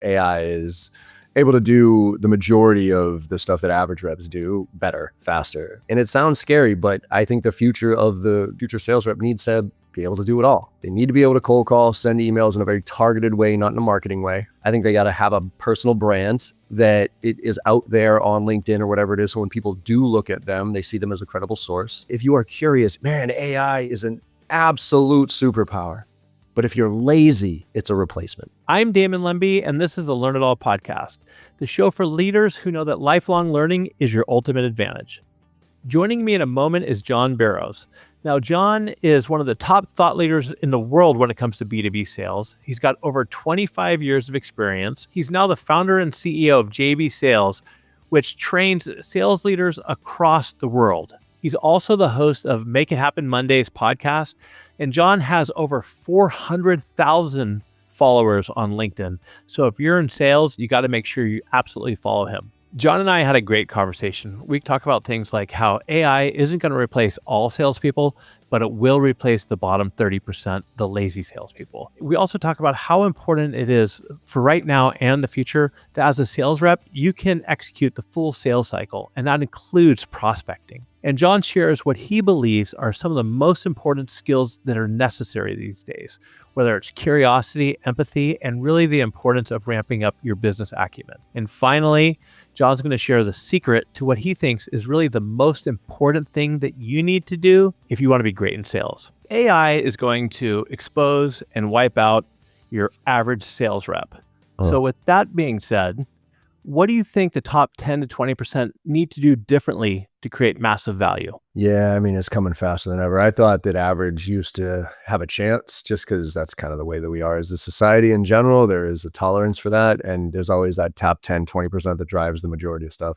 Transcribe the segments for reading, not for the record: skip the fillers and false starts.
AI is able to do the majority of the stuff that average reps do better, faster. And it sounds scary, but I think the future sales rep needs to be able to do it all. They need to be able to cold call, send emails in a very targeted way, not in a marketing way. I think they got to have a personal brand that it is out there on LinkedIn or whatever it is. So when people do look at them, they see them as a credible source. If you are curious, man, AI is an absolute superpower. But if you're lazy, it's a replacement. I'm Damon Lemby, and this is the Learn It All podcast, the show for leaders who know that lifelong learning is your ultimate advantage. Joining me in a moment is John Barrows. Now, John is one of the top thought leaders in the world when it comes to B2B sales. He's got over 25 years of experience. He's now the founder and CEO of JB Sales, which trains sales leaders across the world. He's also the host of Make It Happen Mondays podcast, and John has over 400,000 followers on LinkedIn. So if you're in sales, you got to make sure you absolutely follow him. John and I had a great conversation. We talk about things like how AI isn't going to replace all salespeople, but it will replace the bottom 30%, the lazy salespeople. We also talk about how important it is for right now and the future that as a sales rep, you can execute the full sales cycle, and that includes prospecting. And John shares what he believes are some of the most important skills that are necessary these days, whether it's curiosity, empathy, and really the importance of ramping up your business acumen. And finally, John's going to share the secret to what he thinks is really the most important thing that you need to do if you want to be great in sales. AI is going to expose and wipe out your average sales rep. So with that being said, what do you think the top 10 to 20% need to do differently to create massive value? Yeah, I mean, it's coming faster than ever. I thought that average used to have a chance just because that's kind of the way that we are as a society in general. There is a tolerance for that. And there's always that top 10, 20% that drives the majority of stuff.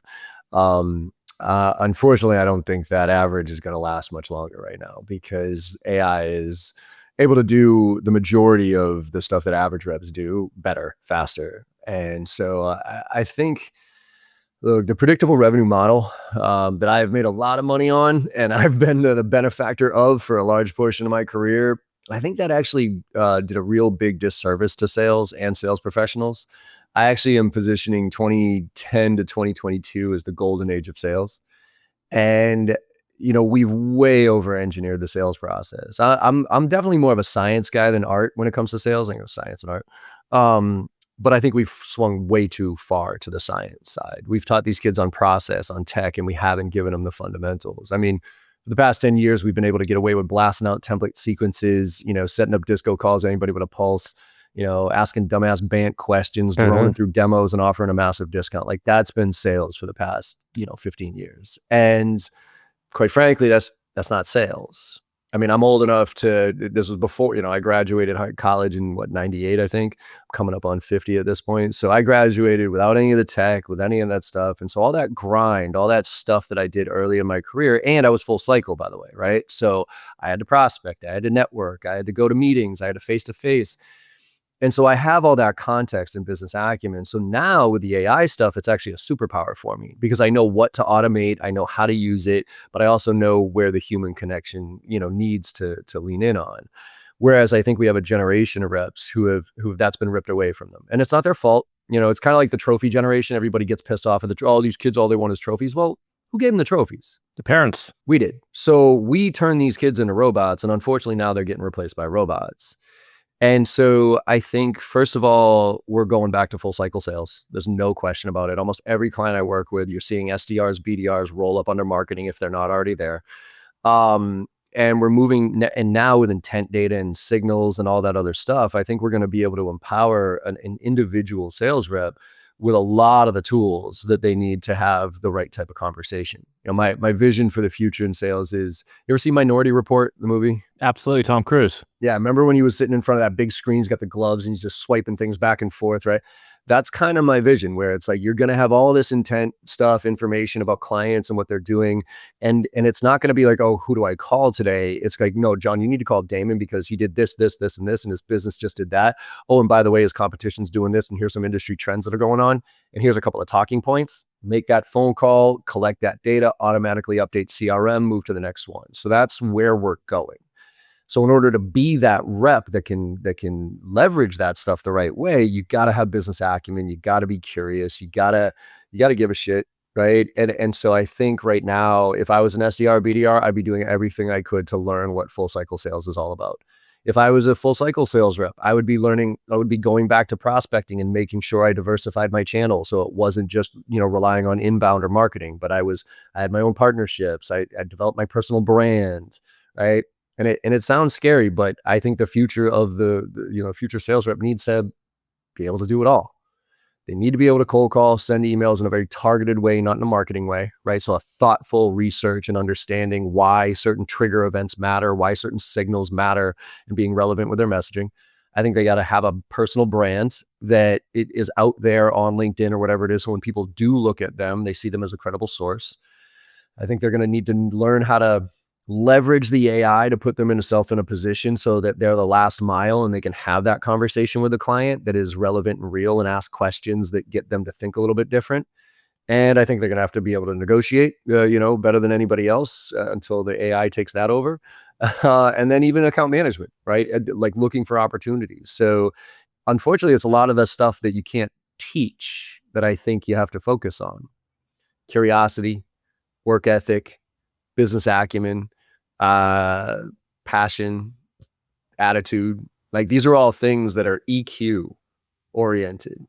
Unfortunately, I don't think that average is going to last much longer right now because AI is able to do the majority of the stuff that average reps do better, faster. And so I think the predictable revenue model that I have made a lot of money on and I've been the benefactor of for a large portion of my career, I think that actually did a real big disservice to sales and sales professionals. I actually am positioning 2010 to 2022 as the golden age of sales. And we've way over-engineered the sales process. I'm definitely more of a science guy than art when it comes to sales. I think science and art. But I think we've swung way too far to the science side. We've taught these kids on process, on tech, and we haven't given them the fundamentals. I mean, for the past 10 years, we've been able to get away with blasting out template sequences, setting up disco calls to anybody with a pulse, asking dumbass bant questions, droning through demos and offering a massive discount. Like that's been sales for the past, 15 years. And quite frankly, that's not sales. I mean, I'm old enough this was before, I graduated college in 98, I think. I'm coming up on 50 at this point. So I graduated without any of the tech, with any of that stuff. And so all that grind, all that stuff that I did early in my career, and I was full cycle, by the way, right? So I had to prospect, I had to network, I had to go to meetings, I had to face-to-face. And so I have all that context in business acumen. So now with the AI stuff, it's actually a superpower for me because I know what to automate. I know how to use it, but I also know where the human connection, needs to lean in on. Whereas I think we have a generation of reps who that's been ripped away from them. And it's not their fault. It's kind of like the trophy generation. Everybody gets pissed off at all these kids, all they want is trophies. Well, who gave them the trophies? The parents. We did. So we turned these kids into robots. And unfortunately, now they're getting replaced by robots. And so I think, first of all, we're going back to full cycle sales. There's no question about it. Almost every client I work with, you're seeing SDRs, BDRs roll up under marketing if they're not already there. And we're moving, and now with intent data and signals and all that other stuff, I think we're going to be able to empower an individual sales rep with a lot of the tools that they need to have the right type of conversation. My vision for the future in sales is, you ever see Minority Report, the movie? Absolutely, Tom Cruise. Yeah, remember when he was sitting in front of that big screen, he's got the gloves and he's just swiping things back and forth, right? That's kind of my vision, where it's like you're going to have all this intent stuff, information about clients and what they're doing. And it's not going to be like, oh, who do I call today? It's like, no, John, you need to call Damon because he did this, this, this, and this, and his business just did that. Oh, and by the way, his competition's doing this, and here's some industry trends that are going on. And here's a couple of talking points. Make that phone call, collect that data, automatically update CRM, move to the next one. So that's where we're going. So in order to be that rep that can leverage that stuff the right way, you got to have business acumen. You got to be curious. You got to give a shit, right? And so I think right now, if I was an SDR, BDR, I'd be doing everything I could to learn what full cycle sales is all about. If I was a full cycle sales rep, I would be going back to prospecting and making sure I diversified my channel. So it wasn't just, relying on inbound or marketing, but I had my own partnerships. I developed my personal brand, right? And it sounds scary, but I think the future of the future sales rep needs to be able to do it all. They need to be able to cold call, send emails in a very targeted way, not in a marketing way, right? So a thoughtful research and understanding why certain trigger events matter, why certain signals matter, and being relevant with their messaging. I think they got to have a personal brand that it is out there on LinkedIn or whatever it is. So when people do look at them, they see them as a credible source. I think they're going to need to learn how to leverage the AI to put themselves in a position so that they're the last mile and they can have that conversation with the client that is relevant and real and ask questions that get them to think a little bit different. And I think they're going to have to be able to negotiate, better than anybody else until the AI takes that over. And then even account management, right? Like looking for opportunities. So unfortunately, it's a lot of the stuff that you can't teach that I think you have to focus on. Curiosity, work ethic, business acumen, passion, attitude. Like these are all things that are EQ oriented.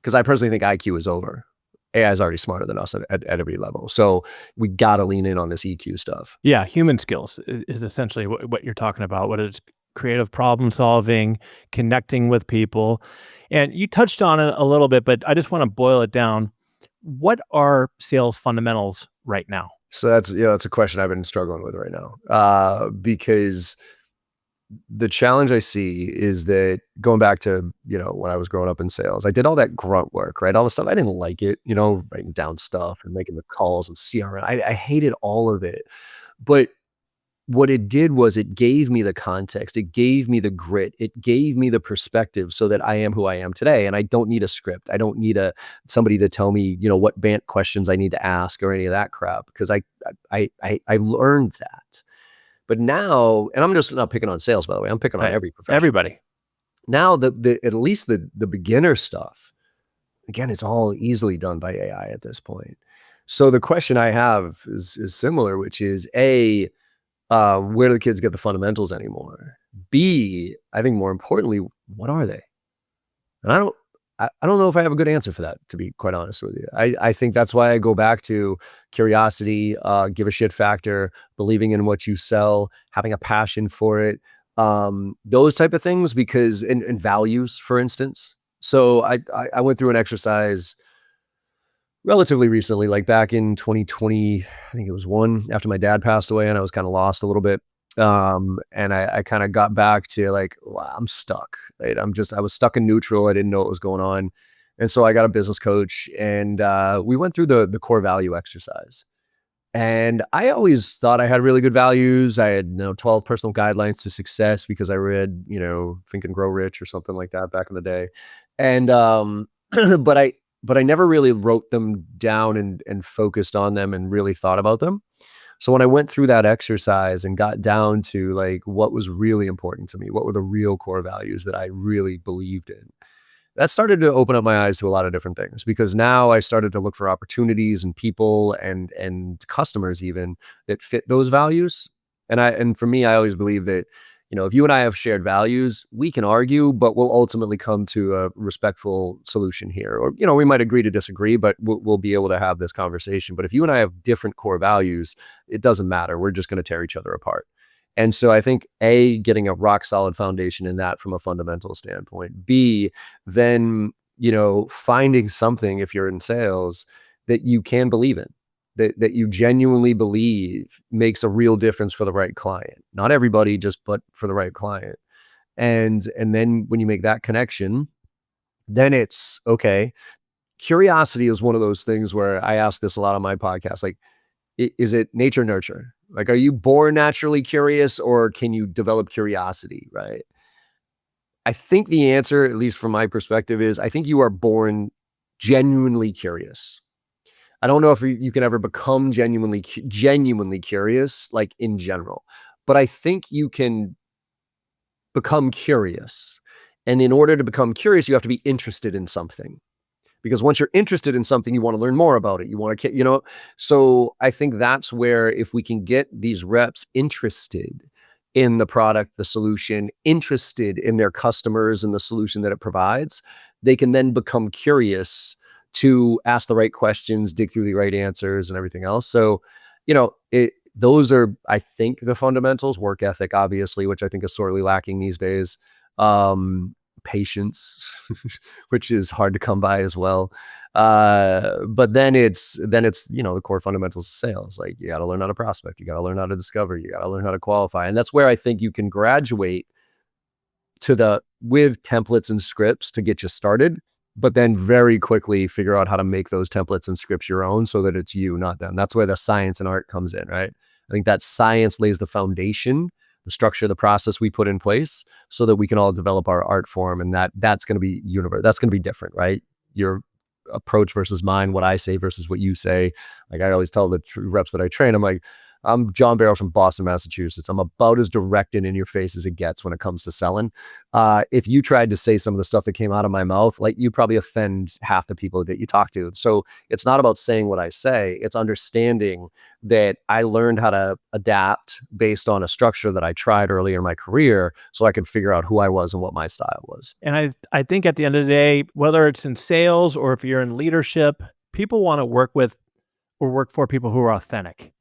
Because I personally think IQ is over. AI is already smarter than us at every level. So we got to lean in on this EQ stuff. Yeah, human skills is essentially what you're talking about, whether it's creative problem solving, connecting with people. And you touched on it a little bit, but I just want to boil it down. What are sales fundamentals right now? So that's a question I've been struggling with right now, because the challenge I see is that going back to, when I was growing up in sales, I did all that grunt work, right? All the stuff. I didn't like it, writing down stuff and making the calls and CRM. I hated all of it. But what it did was it gave me the context. It gave me the grit. It gave me the perspective so that I am who I am today. And I don't need a script. I don't need somebody to tell me, what BANT questions I need to ask or any of that crap, because I learned that. But now, and I'm just not picking on sales, by the way, I'm picking on every profession. Everybody. Now, at least the beginner stuff, again, it's all easily done by AI at this point. So the question I have is similar, which is where do the kids get the fundamentals anymore? B, I think more importantly, what are they? And I don't know if I have a good answer for that, to be quite honest with you. I think that's why I go back to curiosity, give a shit factor, believing in what you sell, having a passion for it, those type of things, because and values, for instance. So I went through an exercise relatively recently, like back in 2020, I think it was after my dad passed away, and I was kind of lost a little bit. And I kind of got back to like, wow, I'm stuck, right? I was stuck in neutral. I didn't know what was going on. And so I got a business coach, and we went through the core value exercise. And I always thought I had really good values. I had 12 personal guidelines to success because I read, Think and Grow Rich or something like that back in the day. And but I never really wrote them down and focused on them and really thought about them. So when I went through that exercise and got down to like what was really important to me, what were the real core values that I really believed in, that started to open up my eyes to a lot of different things, because now I started to look for opportunities and people and customers even that fit those values. And for me, I always believe that, if you and I have shared values, we can argue, but we'll ultimately come to a respectful solution here. Or, we might agree to disagree, but we'll be able to have this conversation. But if you and I have different core values, it doesn't matter. We're just going to tear each other apart. And so I think getting a rock solid foundation in that from a fundamental standpoint. B, then, finding something, if you're in sales, that you can believe in, that you genuinely believe makes a real difference for the right client. Not everybody, but for the right client. And then when you make that connection, then it's okay. Curiosity is one of those things where I ask this a lot on my podcast. Like, is it nature nurture? Like, are you born naturally curious, or can you develop curiosity? Right. I think the answer, at least from my perspective, is I think you are born genuinely curious. I don't know if you can ever become genuinely curious, like in general, but I think you can become curious. And in order to become curious, you have to be interested in something. Because once you're interested in something, you want to learn more about it. You want to, so I think that's where if we can get these reps interested in the product, the solution, interested in their customers and the solution that it provides, they can then become curious to ask the right questions, dig through the right answers and everything else. So, those are, I think, the fundamentals. Work ethic, obviously, which I think is sorely lacking these days. Patience, which is hard to come by as well. But then it's the core fundamentals of sales. Like, you got to learn how to prospect, you got to learn how to discover, you got to learn how to qualify, and that's where I think you can graduate with templates and scripts to get you started, but then very quickly figure out how to make those templates and scripts your own so that it's you, not them. That's where the science and art comes in, right? I think that science lays the foundation, the structure, the process we put in place so that we can all develop our art form. And that's going to be that's going to be different, right? Your approach versus mine, what I say versus what you say. Like, I always tell the reps that I train, I'm like, I'm John Barrows from Boston, Massachusetts. I'm about as direct and in your face as it gets when it comes to selling. If you tried to say some of the stuff that came out of my mouth, like, you probably offend half the people that you talk to. So it's not about saying what I say. It's understanding that I learned how to adapt based on a structure that I tried earlier in my career so I could figure out who I was and what my style was. And I think at the end of the day, whether it's in sales or if you're in leadership, people want to work with or work for people who are authentic,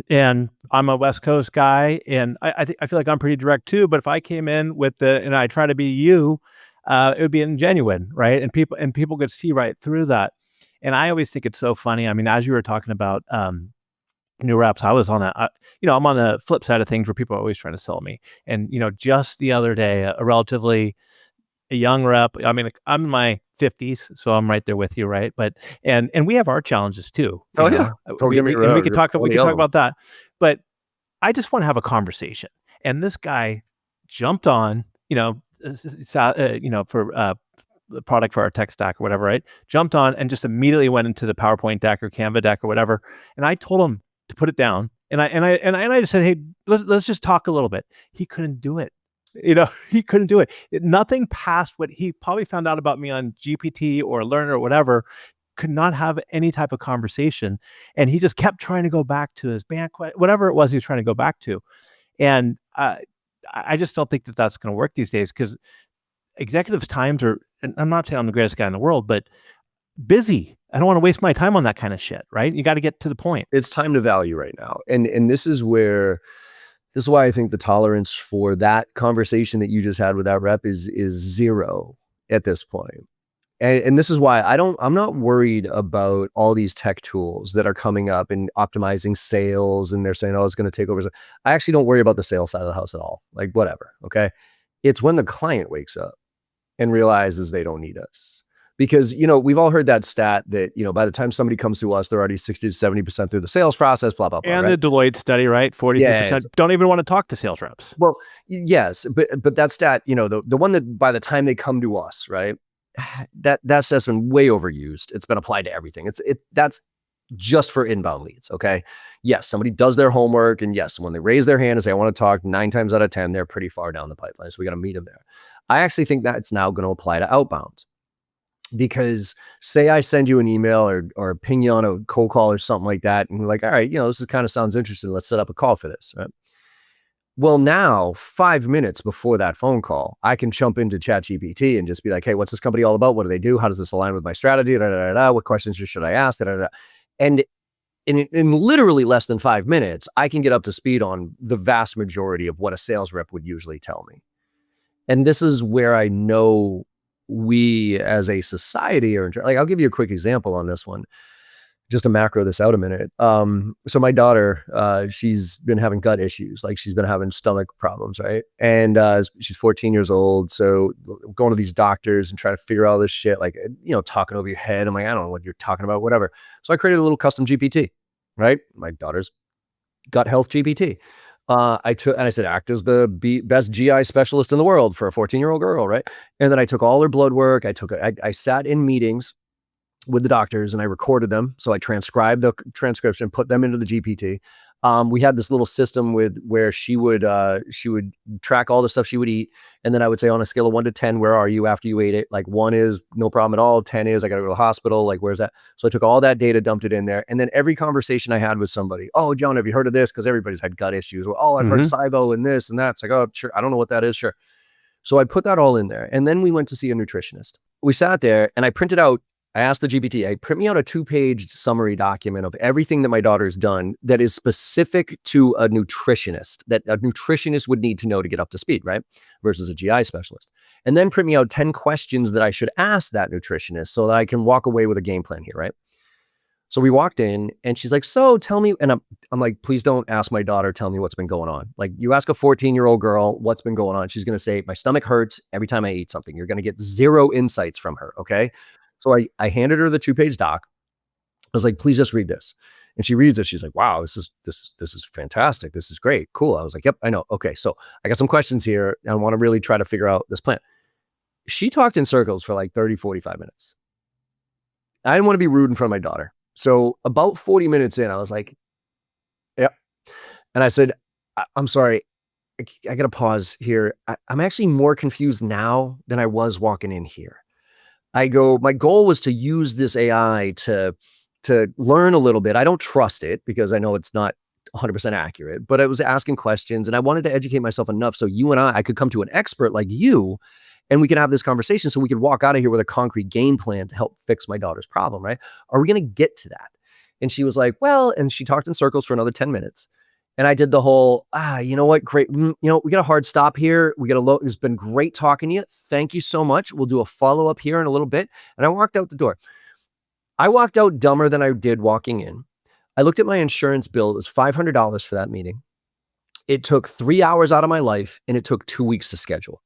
and I'm a West Coast guy, and I feel like I'm pretty direct too, but if I came in and I try to be you, it would be ingenuine, right? And people could see right through that. And I always think it's so funny. I mean, as you were talking about new reps, I was on I'm on the flip side of things where people are always trying to sell me. And, just the other day, a young rep, I mean, I'm in my 50s, so I'm right there with you, right? But and we have our challenges too. Oh, yeah. Don't get me wrong. We could talk about that. But I just want to have a conversation. And this guy jumped on, for the product for our tech stack or whatever, right? Jumped on and just immediately went into the PowerPoint deck or Canva deck or whatever. And I told him to put it down. And I just said, hey, let's just talk a little bit. He couldn't do it. He couldn't do it. Nothing past what he probably found out about me on GPT or Learner or whatever, could not have any type of conversation. And he just kept trying to go back to his banquet, whatever it was he was trying to go back to. And I just don't think that that's going to work these days, because executives' times are, and I'm not saying I'm the greatest guy in the world, but busy. I don't want to waste my time on that kind of shit, right? You got to get to the point. It's time to value right now. And this is why I think the tolerance for that conversation that you just had with that rep is zero at this point. And this is why I'm not worried about all these tech tools that are coming up and optimizing sales. And they're saying, oh, it's going to take over. I actually don't worry about the sales side of the house at all. Like, whatever. Okay. It's when the client wakes up and realizes they don't need us. Because, we've all heard that stat that, by the time somebody comes to us, they're already 60 to 70% through the sales process, blah, blah, blah. And right? the Deloitte study, right? 43% don't even want to talk to sales reps. Well, yes, but that stat, the one that by the time they come to us, right? That stat's been way overused. It's been applied to everything. That's just for inbound leads. Okay. Yes, somebody does their homework, and yes, when they raise their hand and say, I want to talk, 9 times out of 10, they're pretty far down the pipeline. So we got to meet them there. I actually think that it's now going to apply to outbound. Because say I send you an email or ping you on a cold call or something like that, and we're like, all right, this kind of sounds interesting. Let's set up a call for this, right? Well, now 5 minutes before that phone call, I can jump into ChatGPT and just be like, hey, what's this company all about? What do they do? How does this align with my strategy? Da, da, da, da. What questions should I ask? Da, da, da. And in literally less than 5 minutes, I can get up to speed on the vast majority of what a sales rep would usually tell me. And this is where I know we as a society are, like, I'll give you a quick example on this one, just to macro this out a minute. So my daughter, she's been having gut issues. Like, she's been having stomach problems, right? And she's 14 years old. So going to these doctors and trying to figure out all this shit, like, talking over your head. I'm like, I don't know what you're talking about, whatever. So I created a little custom GPT, right? My daughter's gut health GPT. I said, act as the best GI specialist in the world for a 14-year-old girl, right? And then I took all her blood work. I sat in meetings with the doctors and I recorded them. So I transcribed the transcription, put them into the GPT. We had this little system where she would track all the stuff she would eat. And then I would say on a scale of 1 to 10, where are you after you ate it? Like 1 is no problem at all. 10 is I got to go to the hospital. Like, where's that? So I took all that data, dumped it in there. And then every conversation I had with somebody, oh, John, have you heard of this? Because everybody's had gut issues. Well, oh, I've heard of SIBO and this and that. It's like, oh, sure. I don't know what that is. Sure. So I put that all in there. And then we went to see a nutritionist. We sat there and I printed out, I asked the GPT, print me out a 2-page summary document of everything that my daughter's done that is specific to a nutritionist, that a nutritionist would need to know to get up to speed, right? Versus a GI specialist. And then print me out 10 questions that I should ask that nutritionist so that I can walk away with a game plan here, right? So we walked in and she's like, so tell me, and I'm like, please don't ask my daughter, tell me what's been going on. Like, you ask a 14-year-old girl what's been going on. She's going to say, my stomach hurts every time I eat something. You're going to get 0 insights from her. Okay. So I handed her the 2-page doc. I was like, please just read this. And she reads it. She's like, wow, this is fantastic. This is great. Cool. I was like, yep, I know. Okay. So I got some questions here and I want to really try to figure out this plan. She talked in circles for like 30, 45 minutes. I didn't want to be rude in front of my daughter. So about 40 minutes in, I was like, yep. And I said, I'm sorry. I got to pause here. I'm actually more confused now than I was walking in here. I go, my goal was to use this AI to learn a little bit. I don't trust it because I know it's not 100% accurate, but I was asking questions and I wanted to educate myself enough so you and I could come to an expert like you and we could have this conversation so we could walk out of here with a concrete game plan to help fix my daughter's problem, right? Are we going to get to that? And she was like, well, and she talked in circles for another 10 minutes. And I did the whole, you know what? Great. We got a hard stop here. It's been great talking to you. Thank you so much. We'll do a follow-up here in a little bit. And I walked out the door. I walked out dumber than I did walking in. I looked at my insurance bill. It was $500 for that meeting. It took 3 hours out of my life and it took 2 weeks to schedule.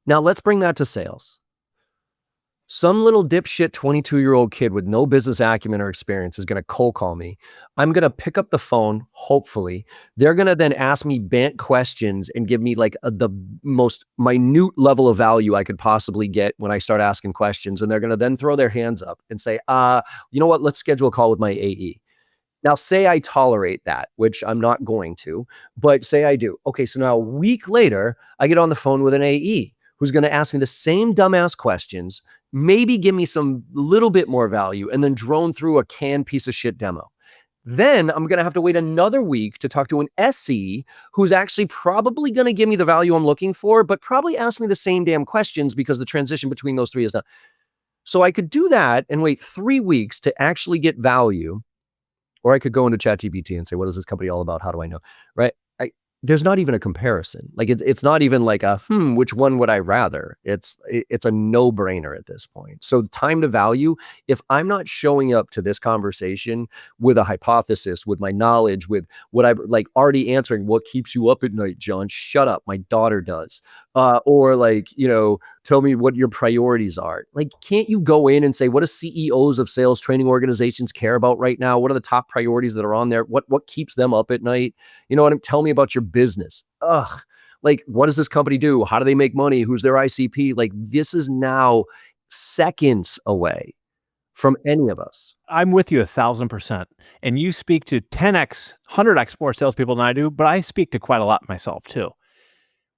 Now let's bring that to sales. Some little dipshit 22-year-old kid with no business acumen or experience is going to cold call me. I'm going to pick up the phone, hopefully. They're going to then ask me bant questions and give me like the most minute level of value I could possibly get when I start asking questions. And they're going to then throw their hands up and say, you know what? Let's schedule a call with my AE. Now, say I tolerate that, which I'm not going to, but say I do. Okay, so now a week later, I get on the phone with an AE who's going to ask me the same dumbass questions, maybe give me some little bit more value, and then drone through a canned piece of shit demo. Then I'm going to have to wait another week to talk to an SE who's actually probably going to give me the value I'm looking for, but probably ask me the same damn questions because the transition between those three is done. So I could do that and wait 3 weeks to actually get value, or I could go into ChatGPT and say, what is this company all about? How do I know? Right? There's not even a comparison. Like it's not even like a, which one would I rather? It's a no-brainer at this point. So time to value, if I'm not showing up to this conversation with a hypothesis, with my knowledge, with what I'm like already answering, what keeps you up at night, John? Shut up. My daughter does. Or like, tell me what your priorities are. Like, can't you go in and say, what do CEOs of sales training organizations care about right now? What are the top priorities that are on there? What keeps them up at night? Tell me about your business. Like, what does this company do? How do they make money? Who's their ICP? Like, this is now seconds away from any of us. I'm with you 1,000%. And you speak to 10x, 100x more salespeople than I do, but I speak to quite a lot myself too.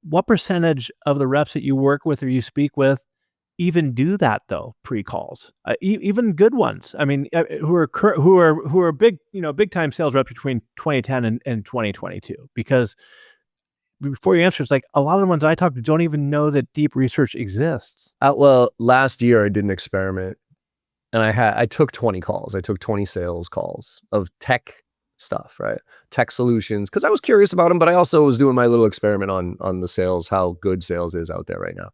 What percentage of the reps that you work with or you speak with even do that though? Pre-calls, even good ones. I mean, who are big, big time sales reps between 2010 and 2022. Because before you answer, it's like a lot of the ones I talk to don't even know that deep research exists. Well, last year I did an experiment, and I took 20 calls. I took 20 sales calls of tech stuff, right? Tech solutions, because I was curious about them, but I also was doing my little experiment on the sales, how good sales is out there right now.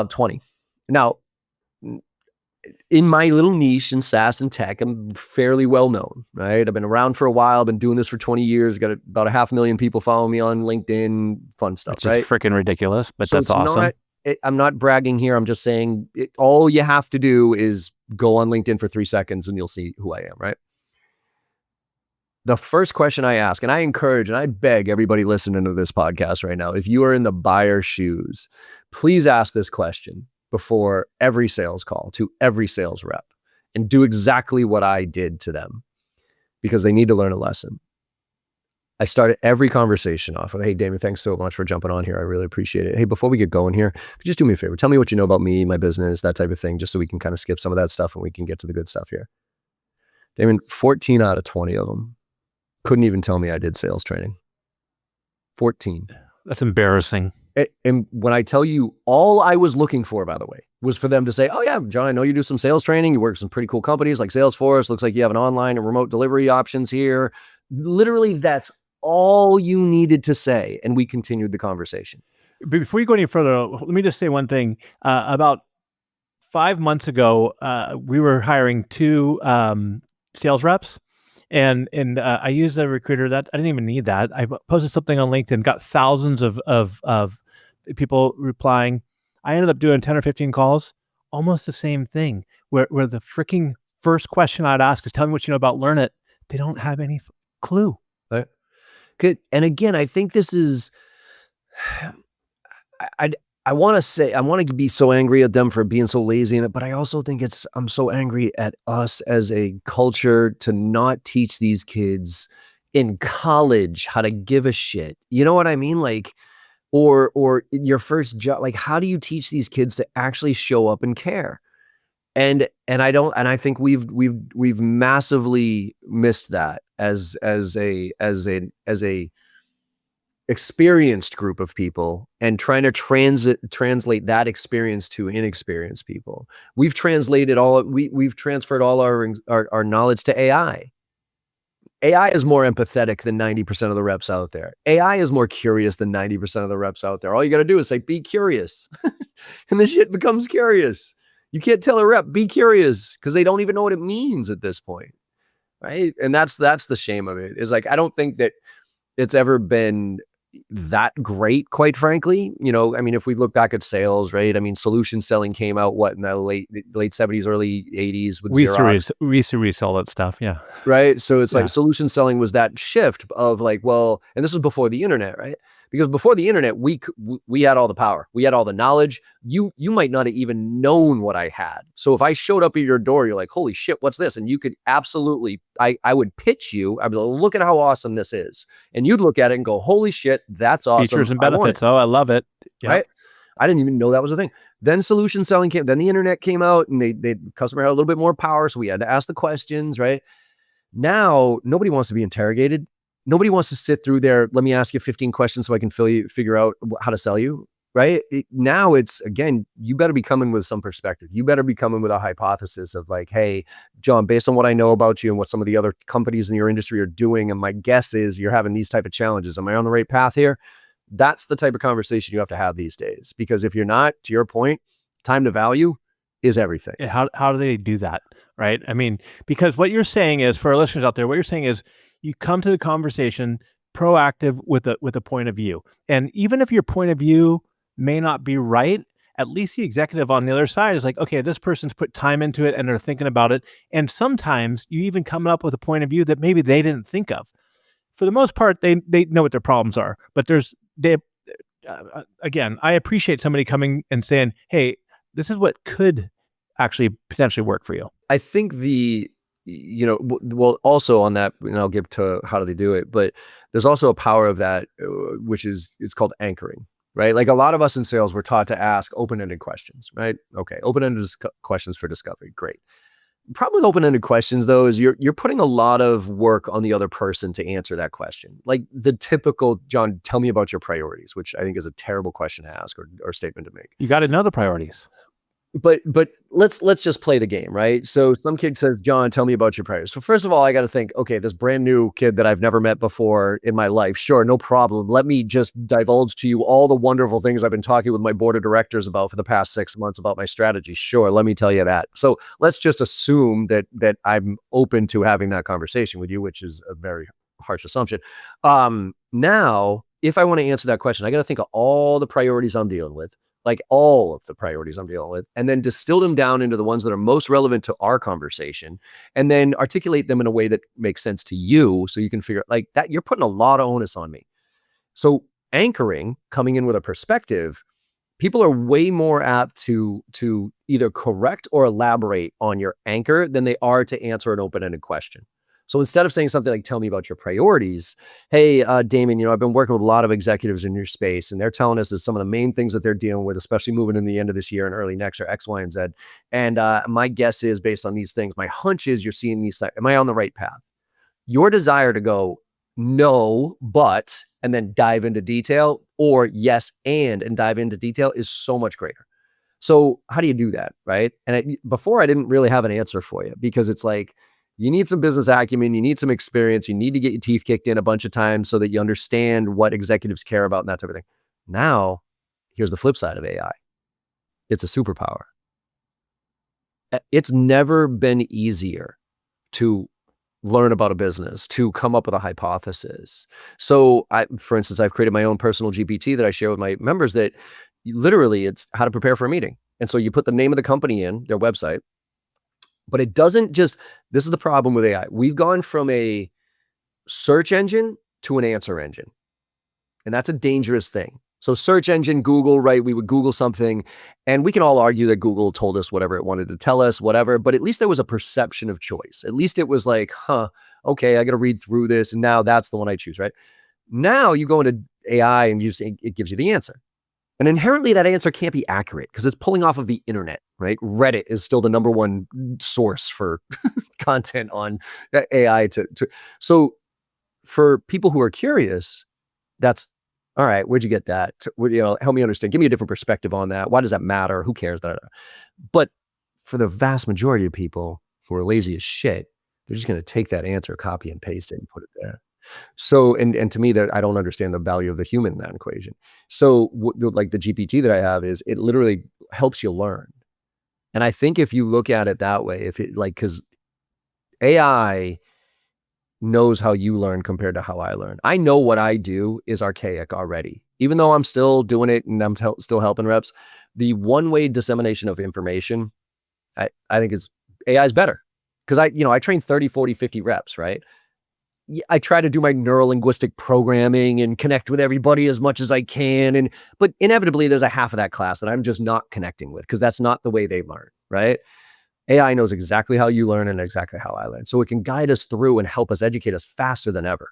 20. Now, in my little niche in SaaS and tech, I'm fairly well known, right? I've been around for a while. I've been doing this for 20 years. Got about 500,000 people following me on LinkedIn, fun stuff, which right? is freaking ridiculous, but so that's awesome. I'm not bragging here. I'm just saying all you have to do is go on LinkedIn for 3 seconds and you'll see who I am, right? The first question I ask, and I encourage and I beg everybody listening to this podcast right now, if you are in the buyer's shoes, please ask this question before every sales call to every sales rep and do exactly what I did to them. because they need to learn a lesson. I started every conversation off with, hey, Damon, thanks so much for jumping on here. I really appreciate it. Hey, before we get going here, could you just do me a favor? Tell me what you know about me, my business, that type of thing, just so we can kind of skip some of that stuff and we can get to the good stuff here. Damon, 14 out of 20 of them couldn't even tell me I did sales training. 14. That's embarrassing. And when I tell you, all I was looking for, by the way, was for them to say, oh yeah, John, I know you do some sales training. You work with some pretty cool companies like Salesforce. Looks like you have an online and remote delivery options here. Literally, that's all you needed to say. And we continued the conversation. Before you go any further, let me just say one thing. About 5 months ago, we were hiring 2 sales reps. And I used a recruiter that I didn't even need that. I posted something on LinkedIn, got thousands of people replying. I ended up doing 10 or 15 calls, almost the same thing, where the freaking first question I'd ask is, tell me what you know about Learn It. They don't have any clue. Right. Good. And again, I think this is, I want to say, I want to be so angry at them for being so lazy in it, but I also think I'm so angry at us as a culture to not teach these kids in college how to give a shit. You know what I mean? Like, or in your first job, like, how do you teach these kids to actually show up and care? And I think we've massively missed that as a experienced group of people, and trying to translate that experience to inexperienced people. We've transferred all our knowledge to AI. AI is more empathetic than 90% of the reps out there. AI is more curious than 90% of the reps out there. All you got to do is say, be curious. And the shit becomes curious. You can't tell a rep, be curious, because they don't even know what it means at this point. Right. And that's the shame of it, is like, I don't think that it's ever been that great, quite frankly. You know, I mean, if we look back at sales, right? I mean, solution selling came out in the late 70s, early 80s with Xerox. We used to resell that stuff. Yeah. Right. So it's like solution selling was that shift of like, well, and this was before the internet, right? Because before the internet, we had all the power. We had all the knowledge. You might not have even known what I had. So if I showed up at your door, you're like, holy shit, what's this? And you could absolutely, I would pitch you. I'd be like, look at how awesome this is. And you'd look at it and go, holy shit, that's awesome. Features and benefits. I love it. Yep. Right. I didn't even know that was a thing. Then solution selling came, then the internet came out, and the customer had a little bit more power. So we had to ask the questions, right? Now, nobody wants to be interrogated. Nobody wants to sit through there. Let me ask you 15 questions so I can figure out how to sell you, right? Now it's, again, you better be coming with some perspective. You better be coming with a hypothesis of like, hey, John, based on what I know about you and what some of the other companies in your industry are doing, and my guess is you're having these type of challenges. Am I on the right path here? That's the type of conversation you have to have these days. Because if you're not, to your point, time to value is everything. How do they do that, right? I mean, because what you're saying is, for our listeners out there, what you're saying is, you come to the conversation proactive with a point of view. And even if your point of view may not be right, at least the executive on the other side is like, okay, this person's put time into it and they're thinking about it. And sometimes you even come up with a point of view that maybe they didn't think of. For the most part, they know what their problems are. But again, I appreciate somebody coming and saying, hey, this is what could actually potentially work for you. I think well, also on that, and I'll get to how do they do it, but there's also a power of that, which is, it's called anchoring, right? Like, a lot of us in sales, we're taught to ask open-ended questions, right? Okay, open-ended questions for discovery, great. Problem with open-ended questions, though, is you're putting a lot of work on the other person to answer that question. Like the typical, John, tell me about your priorities, which I think is a terrible question to ask or statement to make. You got to know the priorities. But let's just play the game, right? So some kid says, John, tell me about your priorities. So first of all, I got to think, okay, this brand new kid that I've never met before in my life. Sure, no problem. Let me just divulge to you all the wonderful things I've been talking with my board of directors about for the past 6 months about my strategy. Sure, let me tell you that. So let's just assume that I'm open to having that conversation with you, which is a very harsh assumption. Now, if I want to answer that question, I got to think of all the priorities I'm dealing with. Like all of the priorities I'm dealing with, and then distill them down into the ones that are most relevant to our conversation, and then articulate them in a way that makes sense to you, so you can figure like that. You're putting a lot of onus on me. So anchoring, coming in with a perspective, people are way more apt to either correct or elaborate on your anchor than they are to answer an open-ended question. So instead of saying something like, tell me about your priorities, hey, Damon, I've been working with a lot of executives in your space, and they're telling us that some of the main things that they're dealing with, especially moving in the end of this year and early next, are X, Y, and Z. And my guess is based on these things, my hunch is you're seeing these. Am I on the right path? Your desire to go, no, but, and then dive into detail, or yes, and dive into detail is so much greater. So how do you do that, right? And before I didn't really have an answer for you, because it's like, you need some business acumen, you need some experience, you need to get your teeth kicked in a bunch of times so that you understand what executives care about and that type of thing. Now, here's the flip side of AI. It's a superpower. It's never been easier to learn about a business, to come up with a hypothesis. So for instance, I've created my own personal GPT that I share with my members that literally it's how to prepare for a meeting. And so you put the name of the company in their website, but it doesn't just, this is the problem with AI. We've gone from a search engine to an answer engine. And that's a dangerous thing. So search engine, Google, right? We would Google something and we can all argue that Google told us whatever it wanted to tell us, whatever, but at least there was a perception of choice. At least it was like, okay, I got to read through this and now that's the one I choose, right? Now you go into AI and it gives you the answer. And inherently that answer can't be accurate because it's pulling off of the internet, right? Reddit is still the number one source for content on AI. So for people who are curious, that's all right. Where'd you get that? Help me understand. Give me a different perspective on that. Why does that matter? Who cares? But for the vast majority of people who are lazy as shit, they're just going to take that answer, copy and paste it and put it there. So, and to me, that I don't understand the value of the human in that equation. So like the GPT that I have is it literally helps you learn. And I think if you look at it that way, because AI knows how you learn compared to how I learn. I know what I do is archaic already. Even though I'm still doing it and I'm still helping reps, the one-way dissemination of information, I think AI is better. Because I train 30, 40, 50 reps, right? I try to do my neuro-linguistic programming and connect with everybody as much as I can. But inevitably, there's a half of that class that I'm just not connecting with because that's not the way they learn, right? AI knows exactly how you learn and exactly how I learn. So it can guide us through and help us educate us faster than ever.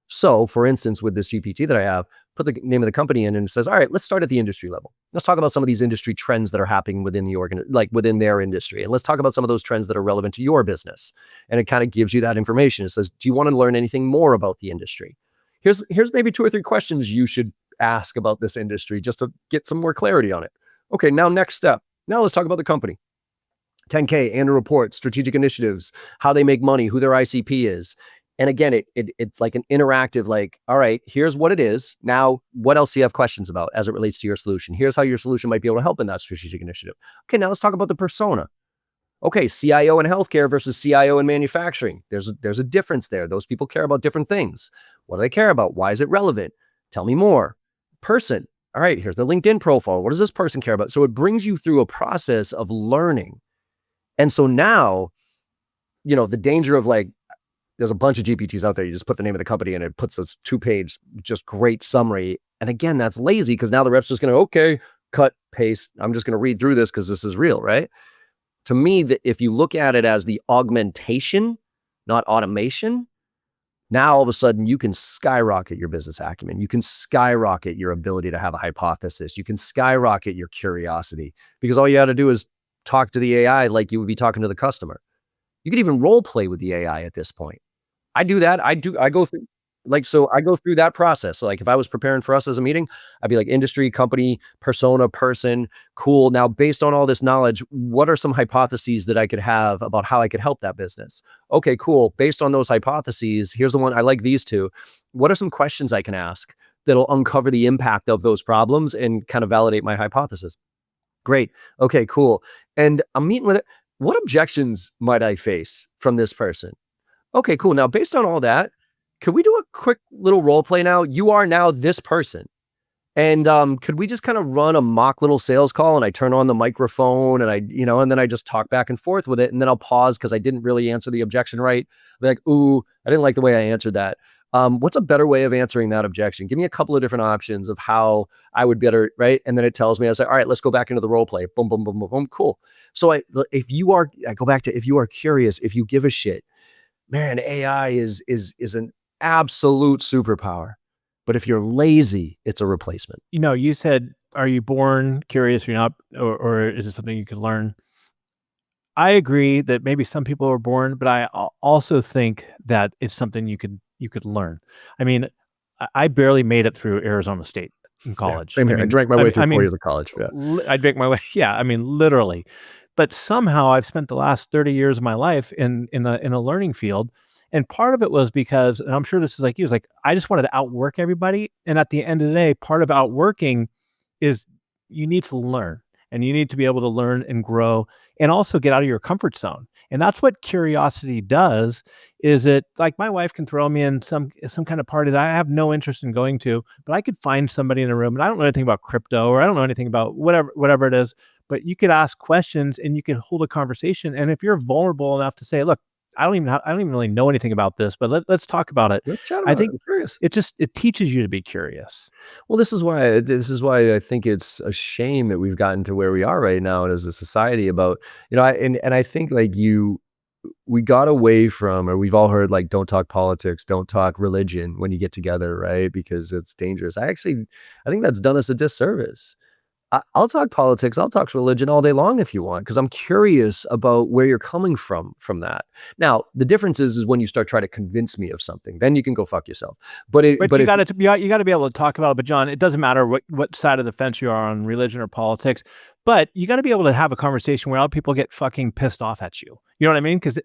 So for instance, with this GPT that I have, put the name of the company in and it says, all right, let's start at the industry level. Let's talk about some of these industry trends that are happening within within their industry. And let's talk about some of those trends that are relevant to your business. And it kind of gives you that information. It says, do you want to learn anything more about the industry? Here's maybe 2 or 3 questions you should ask about this industry just to get some more clarity on it. Okay, now next step. Now let's talk about the company. 10K, annual report, strategic initiatives, how they make money, who their ICP is. And again, it's like an interactive, like, all right, here's what it is. Now, what else do you have questions about as it relates to your solution? Here's how your solution might be able to help in that strategic initiative. Okay, now let's talk about the persona. Okay, CIO in healthcare versus CIO in manufacturing. There's a difference there. Those people care about different things. What do they care about? Why is it relevant? Tell me more. Person. All right, here's the LinkedIn profile. What does this person care about? So it brings you through a process of learning. And so now, the danger of there's a bunch of GPTs out there. You just put the name of the company and it puts this 2-page, just great summary. And again, that's lazy because now the rep's just going to, okay, cut, paste. I'm just going to read through this because this is real, right? To me, if you look at it as the augmentation, not automation, now all of a sudden you can skyrocket your business acumen. You can skyrocket your ability to have a hypothesis. You can skyrocket your curiosity because all you got to do is talk to the AI like you would be talking to the customer. You could even role play with the AI at this point. I do that. I go through I go through that process. So if I was preparing for us as a meeting, I'd be like industry, company, persona, person, cool. Now, based on all this knowledge, what are some hypotheses that I could have about how I could help that business? Okay, cool. Based on those hypotheses, here's the one. I like these 2. What are some questions I can ask that'll uncover the impact of those problems and kind of validate my hypothesis? Great. Okay, cool. And I'm meeting with it. What objections might I face from this person? Okay, cool. Now, based on all that, could we do a quick little role play now? You are now this person. And could we just kind of run a mock little sales call and I turn on the microphone and and then I just talk back and forth with it. And then I'll pause because I didn't really answer the objection right. I'll be like, ooh, I didn't like the way I answered that. What's a better way of answering that objection? Give me a couple of different options of how I would better, right? And then it tells me, I say, all right, let's go back into the role play. Boom, boom, boom, boom, boom. Cool. So if you are curious, if you give a shit, man, AI is an absolute superpower. But if you're lazy, it's a replacement. You said, are you born curious? You're not, or is it something you could learn? I agree that maybe some people are born, but I also think that it's something you could learn. I mean, I barely made it through Arizona State in Yeah, college. same I here. I mean, drank my I way mean, through I 4 mean, years of college. Yeah. I drank my way. Yeah, I mean, literally. But somehow I've spent the last 30 years of my life in a learning field, and part of it was because, and I'm sure this is like you, is like I just wanted to outwork everybody, and at the end of the day, part of outworking is you need to learn, and you need to be able to learn and grow and also get out of your comfort zone. And that's what curiosity does. Is it like my wife can throw me in some kind of party that I have no interest in going to, but I could find somebody in a room and I don't know anything about crypto or I don't know anything about whatever it is, but you could ask questions and you can hold a conversation. And if you're vulnerable enough to say, look, I don't even really know anything about this, but let's talk about it. Let's chat I about it. think I'm curious. it teaches you to be curious. Well, this is why I think it's a shame that we've gotten to where we are right now as a society about, and I think like we got away from, or we've all heard like, don't talk politics, don't talk religion when you get together, right? Because it's dangerous. I think that's done us a disservice. I'll talk politics, I'll talk religion all day long if you want, because I'm curious about where you're coming from that. Now, the difference is when you start trying to convince me of something, then you can go fuck yourself. But But if you got to be able to talk about it. But John, it doesn't matter what side of the fence you are on religion or politics, but you got to be able to have a conversation where other people get fucking pissed off at you. You know what I mean? Because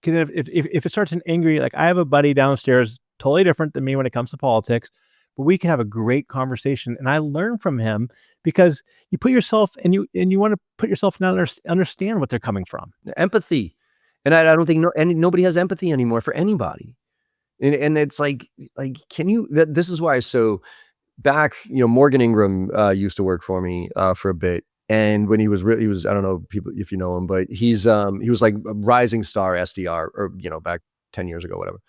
if it starts an angry, like I have a buddy downstairs, totally different than me when it comes to politics, but we can have a great conversation, and I learn from him because you put yourself and you want to put yourself and understand what they're coming from. empathy, and I don't think nobody has empathy anymore for anybody. And it's like, can you? This is why. So back, Morgan Ingram used to work for me for a bit. And when he was, I don't know people if you know him, but he was like a rising star SDR, or back 10 years ago, whatever.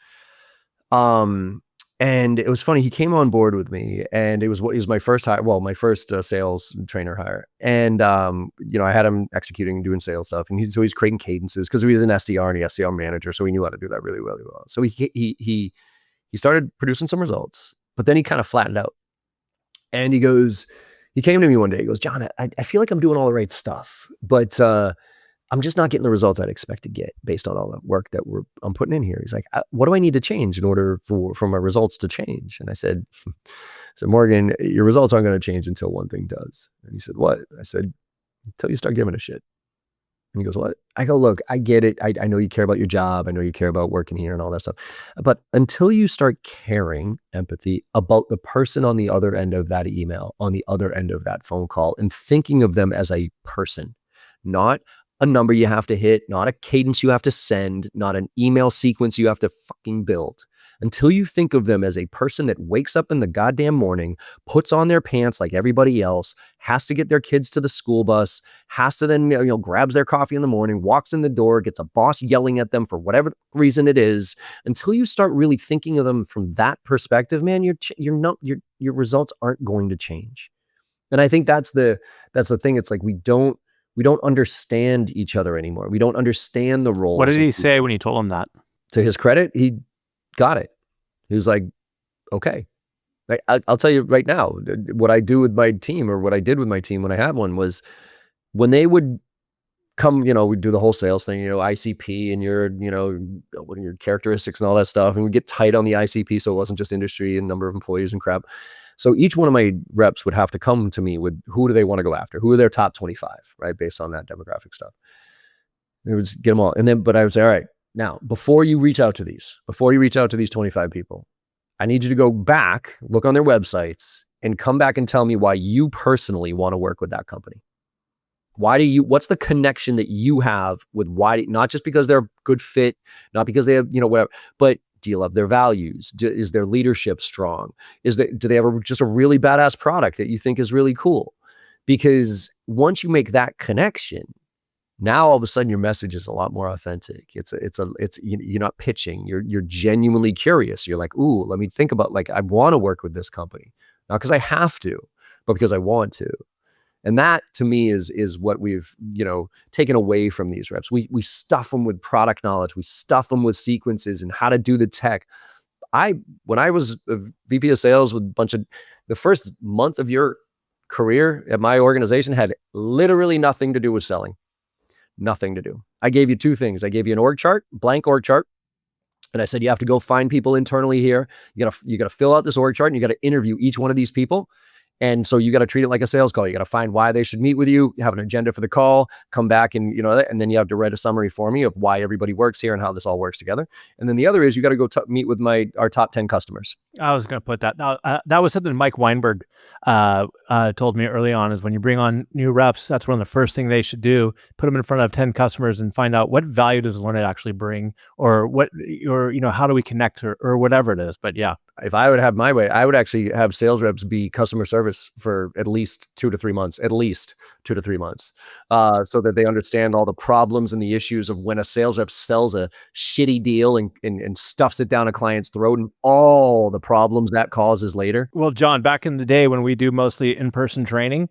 Um, and it was funny. He came on board with me, and it was my first hire. Well, my first sales trainer hire. And I had him executing, doing sales stuff, and he's creating cadences because he was an SDR and SDR manager, so he knew how to do that really, really well. So he started producing some results, but then he kind of flattened out. And he came to me one day. He goes, John, I feel like I'm doing all the right stuff, but I'm just not getting the results I'd expect to get based on all the work that I'm putting in here. He's like, what do I need to change in order for my results to change? And I said, Morgan, your results aren't going to change until one thing does. And he said, what? I said, until you start giving a shit. And he goes, what? I go, look, I get it. I know you care about your job. I know you care about working here and all that stuff. But until you start caring, empathy about the person on the other end of that email, on the other end of that phone call, and thinking of them as a person, not a number you have to hit, not a cadence you have to send, not an email sequence you have to fucking build. Until you think of them as a person that wakes up in the goddamn morning, puts on their pants like everybody else, has to get their kids to the school bus, has to then, grabs their coffee in the morning, walks in the door, gets a boss yelling at them for whatever reason it is. Until you start really thinking of them from that perspective, man, your results aren't going to change. And I think that's the thing. It's like we don't understand each other anymore. We don't understand the roles. What did of he say people. when you told him that? To his credit, he got it. He was like, okay. I'll tell you right now, what I do with my team, or what I did with my team when I had one, was when they would come, we'd do the whole sales thing, ICP and what are your characteristics and all that stuff. And we get tight on the ICP. So it wasn't just industry and number of employees and crap. So each one of my reps would have to come to me with who do they want to go after? Who are their top 25, right? Based on that demographic stuff. They would get them all. And then, but I would say, all right, now, before you reach out to these 25 people, I need you to go back, look on their websites, and come back and tell me why you personally want to work with that company. What's the connection that you have with not just because they're a good fit, not because they have, whatever, but do you love their values? Is their leadership strong? Do they have just a really badass product that you think is really cool? Because once you make that connection, now all of a sudden your message is a lot more authentic. You're not pitching. You're genuinely curious. You're like, ooh, let me think about, like, I want to work with this company, not because I have to, but because I want to. And that to me is what we've, taken away from these reps. We stuff them with product knowledge. We stuff them with sequences and how to do the tech. When I was a VP of sales with a bunch of, the first month of your career at my organization had literally nothing to do with selling. Nothing to do. I gave you two things. I gave you an org chart, blank org chart. And I said, you have to go find people internally here. You gotta fill out this org chart and you got to interview each one of these people. And so you got to treat it like a sales call. You got to find why they should meet with you, have an agenda for the call, come back and, and then you have to write a summary for me of why everybody works here and how this all works together. And then the other is you got to go meet with our top 10 customers. I was going to put that. Now, that was something Mike Weinberg told me early on, is when you bring on new reps, that's one of the first thing they should do, put them in front of 10 customers and find out what value does Learn It actually bring, or how do we connect or whatever it is. But yeah. If I would have my way, I would actually have sales reps be customer service for at least 2 to 3 months, so that they understand all the problems and the issues of when a sales rep sells a shitty deal and stuffs it down a client's throat and all the problems that causes later. Well, John, back in the day when we do mostly in-person training,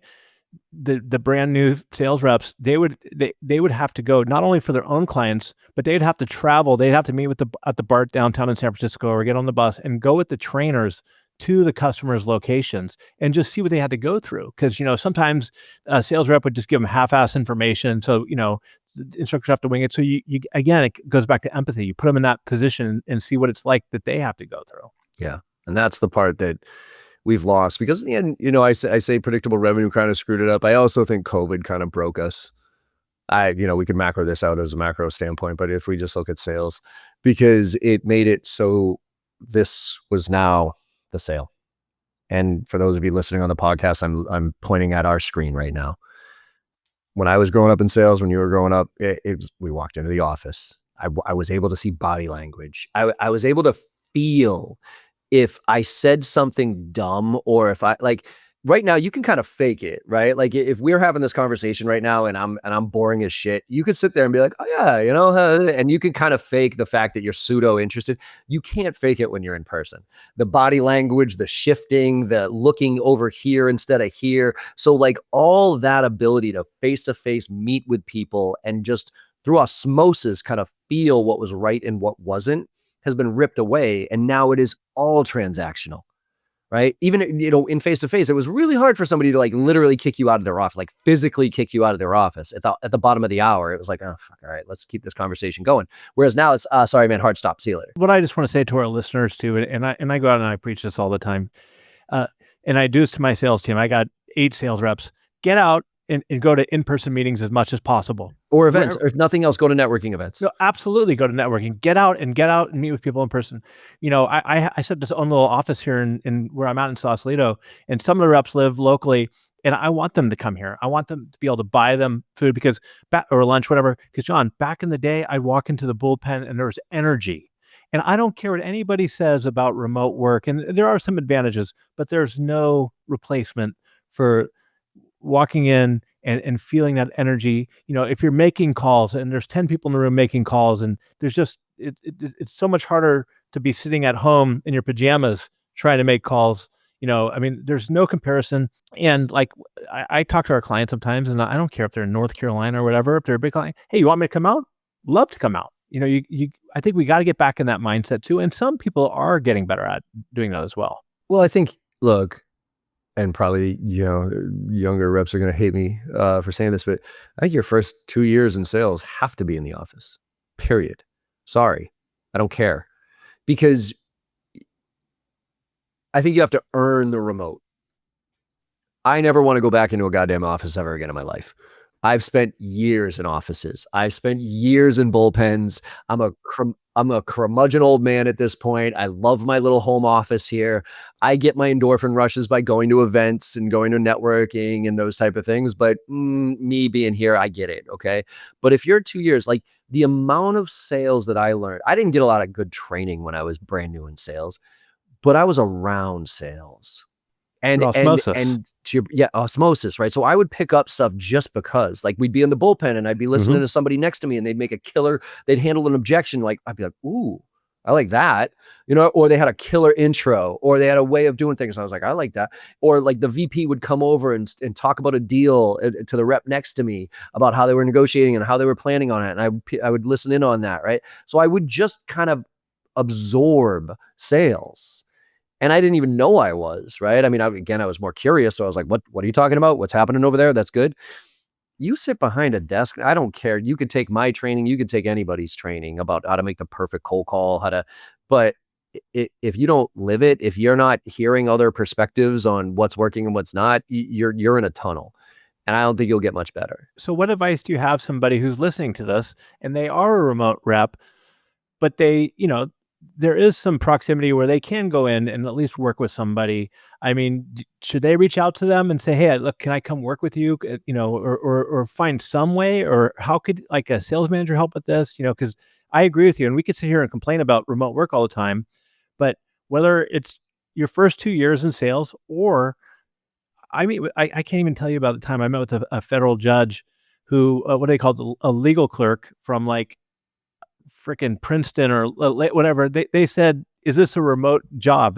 the brand new sales reps, they would have to go not only for their own clients, but they'd have to travel. They'd have to meet at the BART downtown in San Francisco, or get on the bus and go with the trainers to the customers' locations and just see what they had to go through. Because sometimes a sales rep would just give them half-ass information, so the instructors have to wing it. So you again, it goes back to empathy. You put them in that position and see what it's like that they have to go through. Yeah, and that's the part that we've lost, because I say predictable revenue kind of screwed it up. I also think COVID kind of broke us. We could macro this out as a macro standpoint, but if we just look at sales, because it made it so this was now the sale. And for those of you listening on the podcast, I'm pointing at our screen right now. When I was growing up in sales, when you were growing up, we walked into the office. I was able to see body language. I was able to feel if I said something dumb, or if right now you can kind of fake it, right? Like if we're having this conversation right now and I'm boring as shit, you could sit there and be like, oh yeah, and you can kind of fake the fact that you're pseudo interested. You can't fake it when you're in person. The body language, the shifting, the looking over here instead of here. So like all that ability to face-to-face meet with people and just through osmosis kind of feel what was right and what wasn't has been ripped away. And now it is all transactional, right? Even, in face-to-face, it was really hard for somebody to like literally kick you out of their office, like physically kick you out of their office at the bottom of the hour. It was like, oh, fuck, all right, let's keep this conversation going. Whereas now it's, sorry, man, hard stop, see you later. What I just want to say to our listeners too, and I go out and I preach this all the time, and I do this to my sales team. I got 8 sales reps. Get out and go to in-person meetings as much as possible. Or events, or if nothing else, go to networking events. No, absolutely go to networking. Get out and meet with people in person. I set this own little office here in where I'm at in Sausalito, and some of the reps live locally, and I want them to come here. I want them to be able to buy them food or lunch, whatever. Because John, back in the day, I'd walk into the bullpen and there was energy. And I don't care what anybody says about remote work, and there are some advantages, but there's no replacement for walking in and feeling that energy. If you're making calls and there's 10 people in the room making calls, and there's just, it's so much harder to be sitting at home in your pajamas trying to make calls. There's no comparison. And like, I talk to our clients sometimes, and I don't care if they're in North Carolina or whatever, if they're a big client, hey, you want me to come out? Love to come out. I think we got to get back in that mindset too. And some people are getting better at doing that as well. Well, I think, look, and probably, younger reps are going to hate me for saying this, but I think your first 2 years in sales have to be in the office, period. Sorry. I don't care. Because I think you have to earn the remote. I never want to go back into a goddamn office ever again in my life. I've spent years in offices. I've spent years in bullpens. I'm a curmudgeon old man at this point. I love my little home office here. I get my endorphin rushes by going to events and going to networking and those type of things. But me being here, I get it. Okay. But if you're 2 years, like the amount of sales that I learned, I didn't get a lot of good training when I was brand new in sales, but I was around sales. And osmosis. Osmosis, right? So I would pick up stuff just because, like, we'd be in the bullpen and I'd be listening to somebody next to me and they'd make a killer, they'd handle an objection. Like, I'd be like, ooh, I like that, or they had a killer intro, or they had a way of doing things. I was like, I like that. Or like the VP would come over and talk about a deal to the rep next to me about how they were negotiating and how they were planning on it. And I would listen in on that. Right. So I would just kind of absorb sales. And I didn't even know I was, right. I mean, I was more curious. So I was like, what are you talking about? What's happening over there? That's good. You sit behind a desk. I don't care. You could take my training. You could take anybody's training about how to make the perfect cold call, but if you don't live it, if you're not hearing other perspectives on what's working and what's not, you're in a tunnel, and I don't think you'll get much better. So what advice do you have somebody who's listening to this and they are a remote rep, but there is some proximity where they can go in and at least work with somebody. I mean, should they reach out to them and say, "Hey, look, can I come work with you?" Or find some way, or how could like a sales manager help with this? Because I agree with you, and we could sit here and complain about remote work all the time, but whether it's your first 2 years in sales, or I mean, I can't even tell you about the time I met with a federal judge who, what they called a legal clerk from like freaking Princeton or whatever. They said, "Is this a remote job?"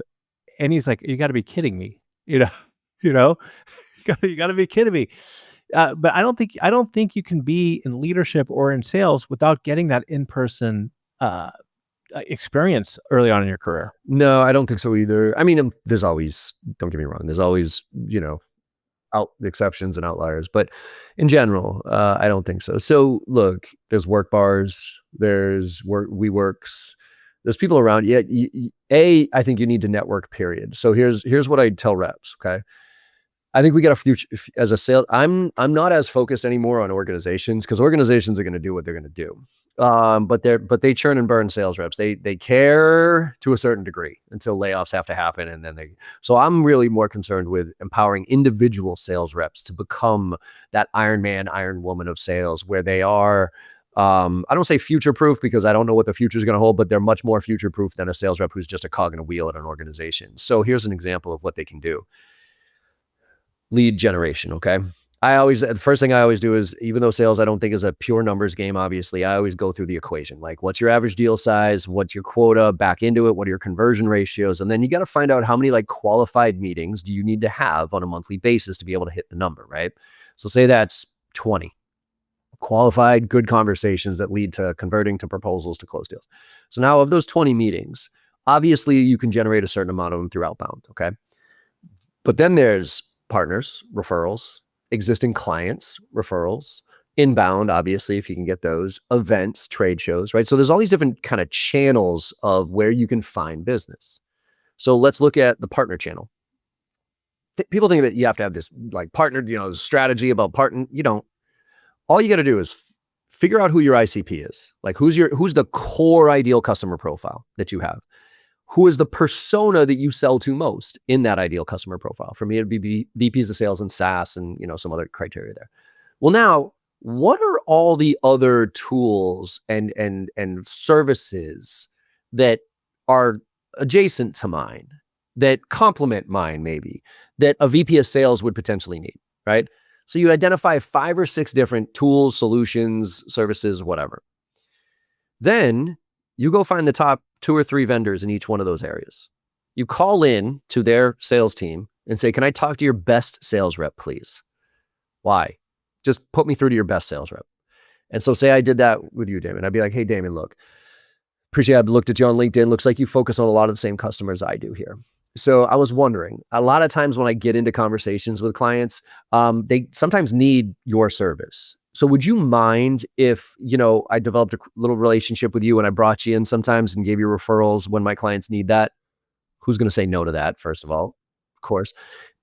And he's like, "You got to be kidding me!" You know, you know, you got to be kidding me. But I don't think you can be in leadership or in sales without getting that in person experience early on in your career. No, I don't think so either. I mean, there's always, don't get me wrong, there's always, out exceptions and outliers, but in general, I don't think so. So look, there's work bars, there's WeWorks, there's people around. Yeah, I think you need to network. Period. So here's what I tell reps. Okay, I think we got a future as a sales. I'm not as focused anymore on organizations, because organizations are going to do what they're going to do. But they churn and burn sales reps. They care to a certain degree until layoffs have to happen, and then so I'm really more concerned with empowering individual sales reps to become that Iron Man, Iron Woman of sales, where they are. I don't say future proof, because I don't know what the future is going to hold, but they're much more future proof than a sales rep who's just a cog in a wheel at an organization. So here's an example of what they can do. Lead generation. Okay. The first thing I always do is, even though sales, I don't think is a pure numbers game, obviously, I always go through the equation. Like, what's your average deal size? What's your quota? Back into it. What are your conversion ratios? And then you got to find out how many like qualified meetings do you need to have on a monthly basis to be able to hit the number, right? So say that's 20 qualified, good conversations that lead to converting to proposals to close deals. So now of those 20 meetings, obviously you can generate a certain amount of them through outbound. Okay. But then there's partners, referrals, existing clients, referrals, inbound, obviously, if you can get those, events, trade shows, right? So there's all these different kind of channels of where you can find business. So let's look at the partner channel. People think that you have to have this like partner, strategy about partner. You don't. All you got to do is figure out who your ICP is. Like, who's the core ideal customer profile that you have? Who is the persona that you sell to most in that ideal customer profile? For me, it'd be VPs of sales and SaaS and, some other criteria there. Well, now, what are all the other tools and services that are adjacent to mine, that complement mine, maybe, that a VP of sales would potentially need, right? So you identify 5 or 6 different tools, solutions, services, whatever. Then you go find the top 2 or 3 vendors in each one of those areas. You call in to their sales team and say, "Can I talk to your best sales rep, please?" Why? Just put me through to your best sales rep. And so say I did that with you, Damon. I'd be like, "Hey, Damon, look, I've looked at you on LinkedIn. Looks like you focus on a lot of the same customers I do here. So I was wondering, a lot of times when I get into conversations with clients, they sometimes need your service. So would you mind if, I developed a little relationship with you and I brought you in sometimes and gave you referrals when my clients need that?" Who's going to say no to that, first of all? Of course.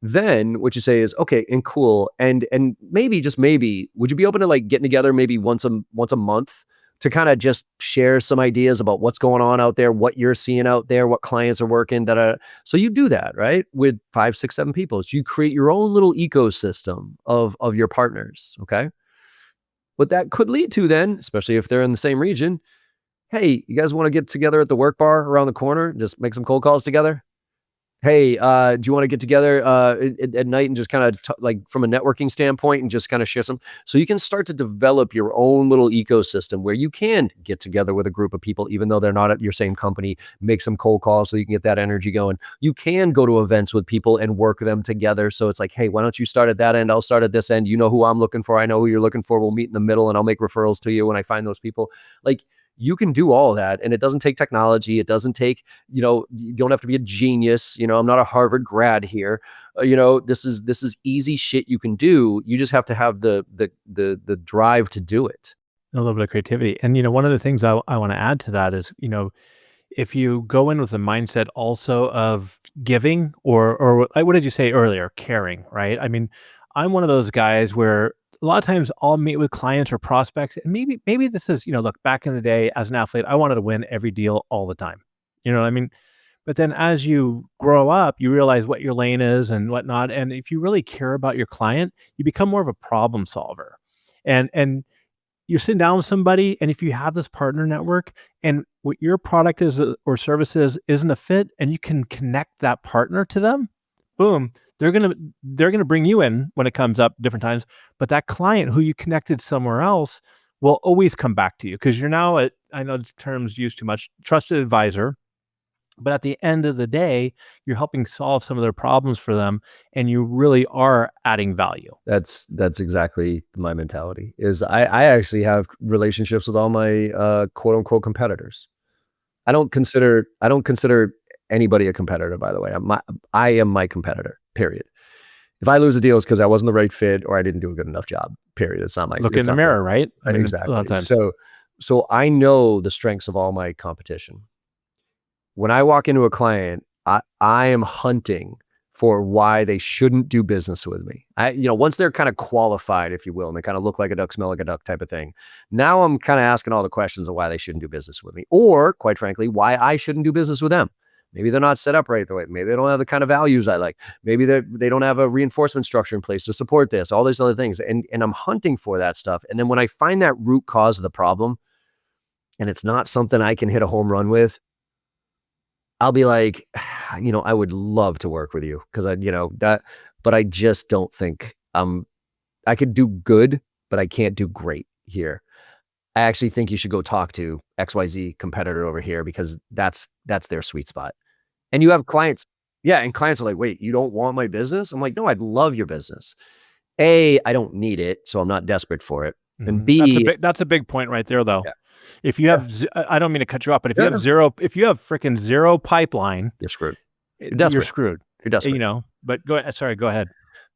Then what you say is, "Okay, and cool. And maybe, just maybe, would you be open to like getting together maybe once a month to kind of just share some ideas about what's going on out there, what you're seeing out there, what clients are working, So you do that, right? With 5, 6, 7 people. So you create your own little ecosystem of your partners. Okay. What that could lead to then, especially if they're in the same region, "Hey, you guys want to get together at the work bar around the corner, just make some cold calls together?" hey, do you want to get together at night and just kind of like from a networking standpoint and just kind of share some? So you can start to develop your own little ecosystem where you can get together with a group of people, even though they're not at your same company, make some cold calls so you can get that energy going. You can go to events with people and work them together. So it's like, hey, why don't you start at that end? I'll start at this end. You know who I'm looking for. I know who you're looking for. We'll meet in the middle and I'll make referrals to you when I find those people. Like, you can do all of that, and it doesn't take technology. It doesn't take, you don't have to be a genius. I'm not a Harvard grad here. This is easy shit you can do. You just have to have the drive to do it. A little bit of creativity. And, one of the things I want to add to that is, if you go in with a mindset also of giving or what did you say earlier? Caring, right? I mean, I'm one of those guys where a lot of times I'll meet with clients or prospects, and maybe this is, look, back in the day as an athlete, I wanted to win every deal all the time. You know what I mean? But then as you grow up, you realize what your lane is and whatnot. And if you really care about your client, you become more of a problem solver. And you're sitting down with somebody, and if you have this partner network and what your product is or services isn't a fit, and you can connect that partner to them, boom, they're gonna bring you in when it comes up different times. But that client who you connected somewhere else will always come back to you because you're now at, I know the term's used too much, trusted advisor. But at the end of the day, you're helping solve some of their problems for them, and you really are adding value. That's exactly my mentality. Is I actually have relationships with all my quote unquote competitors. I don't consider anybody a competitor, by the way. I am my competitor, period. If I lose a deal, it's because I wasn't the right fit or I didn't do a good enough job, period. Look in It's the not my mirror, right? I mean, a lot of exactly. times. So I know the strengths of all my competition. When I walk into a client, I am hunting for why they shouldn't do business with me. Once they're kind of qualified, if you will, and they kind of look like a duck, smell like a duck type of thing. Now I'm kind of asking all the questions of why they shouldn't do business with me, or quite frankly, why I shouldn't do business with them. Maybe they're not set up right the way. Maybe they don't have the kind of values I like. Maybe they don't have a reinforcement structure in place to support this. All these other things, and I'm hunting for that stuff. And then when I find that root cause of the problem, and it's not something I can hit a home run with, I'll be like, I would love to work with you because but I just don't think I could do good, but I can't do great here. I actually think you should go talk to XYZ competitor over here because that's their sweet spot. And you have clients, yeah, and clients are like, wait, you don't want my business? I'm like, no, I'd love your business. A, I don't need it, so I'm not desperate for it. And B, That's a big point right there, though. yeah, If you yeah, have, I don't mean to cut you off, but yeah, no, if you have freaking zero pipeline, you're screwed. You're you're desperate. screwed. You're desperate. But go ahead. Sorry, go ahead.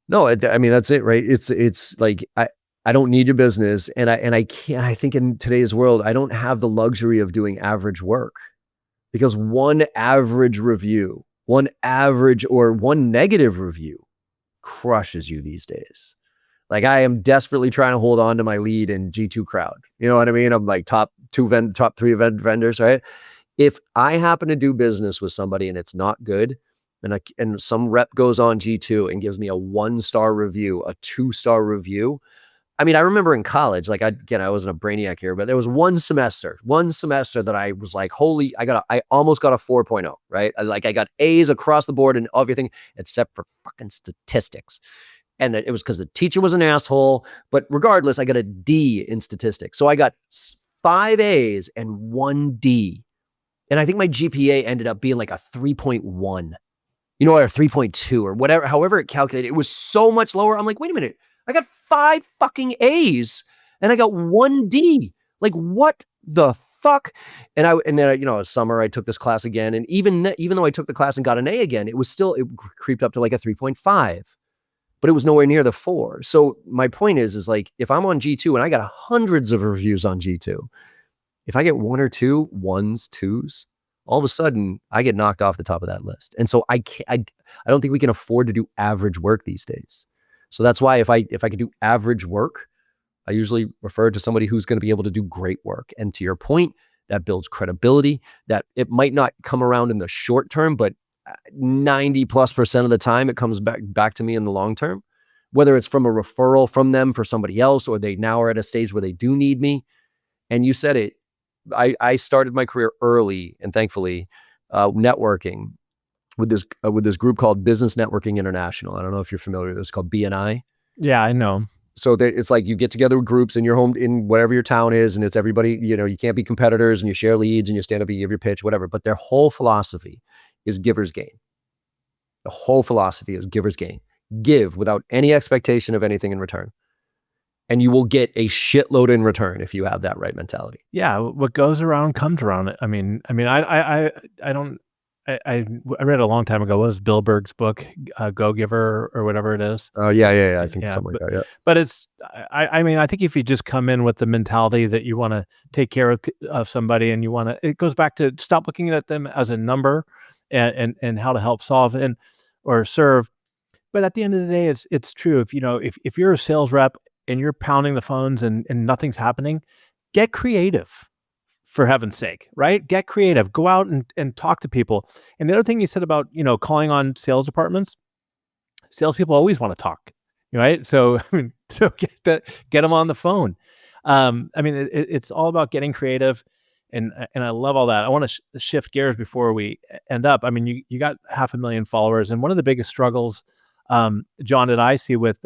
No, I mean, that's it, right? It's like I don't need your business, and I can't. I think in today's world, I don't have the luxury of doing average work because one average review, one average or one negative review crushes you these days. Like I am desperately trying to hold on to my lead in G2 crowd. You know what I mean? I'm like top three event vendors, right? If I happen to do business with somebody and it's not good, and some rep goes on G2 and gives me a 1-star review, a 2-star review. I mean, I remember in college, like I wasn't a brainiac here, but there was one semester that I was like, holy, I almost got a 4.0, right? I got A's across the board and everything except for fucking statistics. And it was because the teacher was an asshole. But regardless, I got a D in statistics. So I got 5 A's and 1 D. And I think my GPA ended up being like a 3.1, or a 3.2 or whatever, however it calculated. It was so much lower. I'm like, wait a minute. I got 5 fucking A's and I got 1 D. Like, what the fuck? And then, summer I took this class again. And even though I took the class and got an A again, it creeped up to like a 3.5. But it was nowhere near the 4. So my point is like, if I'm on G2 and I got hundreds of reviews on G2, if I get 1 or 2 1s, 2s, all of a sudden I get knocked off the top of that list. And so I don't think we can afford to do average work these days. So that's why if I could do average work, I usually refer to somebody who's going to be able to do great work. And to your point, that builds credibility. That it might not come around in the short term, but 90+% of the time it comes back to me in the long term, whether it's from a referral from them for somebody else, or they now are at a stage where they do need me. And you said it, I started my career early and thankfully networking with this group called Business Networking International. I don't know if you're familiar with this. It's called BNI. Yeah, I know. So it's like you get together with groups in your home, in whatever your town is, and it's everybody, you can't be competitors, and you share leads and you stand up and you give your pitch, whatever. But their whole philosophy is givers gain. The whole philosophy is givers gain. Give without any expectation of anything in return. And you will get a shitload in return if you have that right mentality. Yeah, what goes around comes around. I don't. I read a long time ago. What was Bill Berg's book, Go Giver or whatever it is? Oh, yeah. I think Yeah, something like that. Yeah. but it's. I think if you just come in with the mentality that you want to take care of somebody, and you want to, it goes back to stop looking at them as a number, and how to help solve or serve. But at the end of the day, it's true. If you're a sales rep and you're pounding the phones and nothing's happening, get creative, for heaven's sake, right? Get creative. Go out and talk to people. And the other thing you said about, calling on sales departments, salespeople always want to talk, right? So, so get them on the phone. It's all about getting creative, and I love all that. I want to shift gears before we end up. I mean, you got 500,000 followers, and one of the biggest struggles, John, that I see with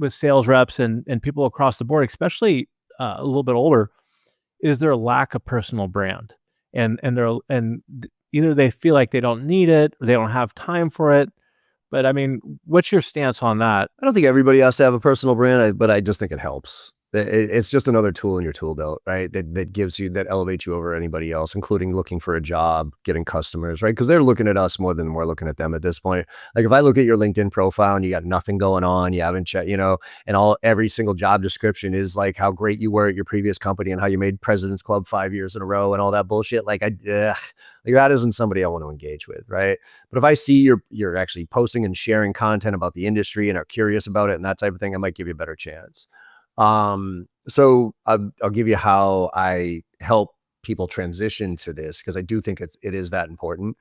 sales reps and people across the board, especially a little bit older, is their lack of personal brand, either they feel like they don't need it or they don't have time for it. But I mean, what's your stance on that? I don't think everybody has to have a personal brand, but I just think it helps. It's just another tool in your tool belt, right? That elevates you over anybody else, including looking for a job, getting customers, right? Because they're looking at us more than we're looking at them at this point. Like if I look at your LinkedIn profile and you got nothing going on, you haven't checked, and every single job description is like how great you were at your previous company and how you made President's Club 5 years in a row and all that bullshit. Like that isn't somebody I want to engage with, right? But if I see you're actually posting and sharing content about the industry and are curious about it and that type of thing, I might give you a better chance. So I'll give you how I help people transition to this, because I do think it is that important.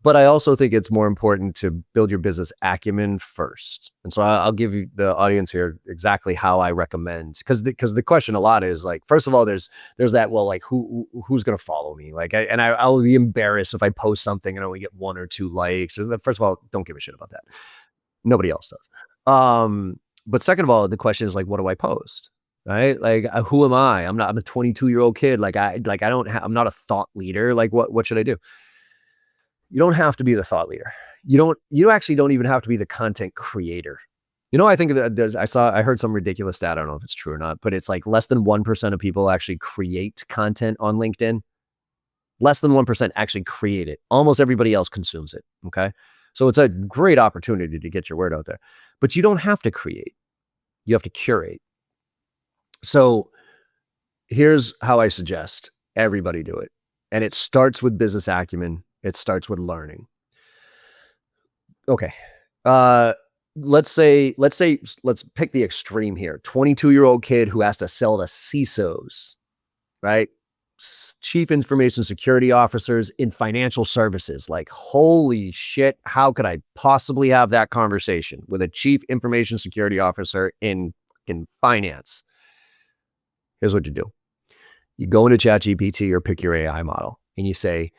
But I also think it's more important to build your business acumen first. And so I'll give you the audience here exactly how I recommend, because the question a lot is like, first of all, there's that, well, like who's going to follow me? Like, I'll be embarrassed if I post something and only get 1 or 2 likes. First of all, don't give a shit about that. Nobody else does. But second of all, the question is like, what do I post? Right? Like, who am I? I'm a 22-year-old kid. I'm not a thought leader. Like, what should I do? You don't have to be the thought leader. You actually don't even have to be the content creator. I think that I heard some ridiculous stat. I don't know if it's true or not, but it's like less than 1% of people actually create content on LinkedIn. Less than 1% actually create it. Almost everybody else consumes it. Okay. So it's a great opportunity to get your word out there, but you don't have to create. You have to curate. So here's how I suggest everybody do it. And it starts with business acumen. It starts with learning. Okay. Let's pick the extreme here. 22-year-old kid who has to sell to CISOs, right? Chief information security officers in financial services. Like, holy shit, how could I possibly have that conversation with a chief information security officer in finance? Here's what you do. You go into ChatGPT or pick your AI model and you say,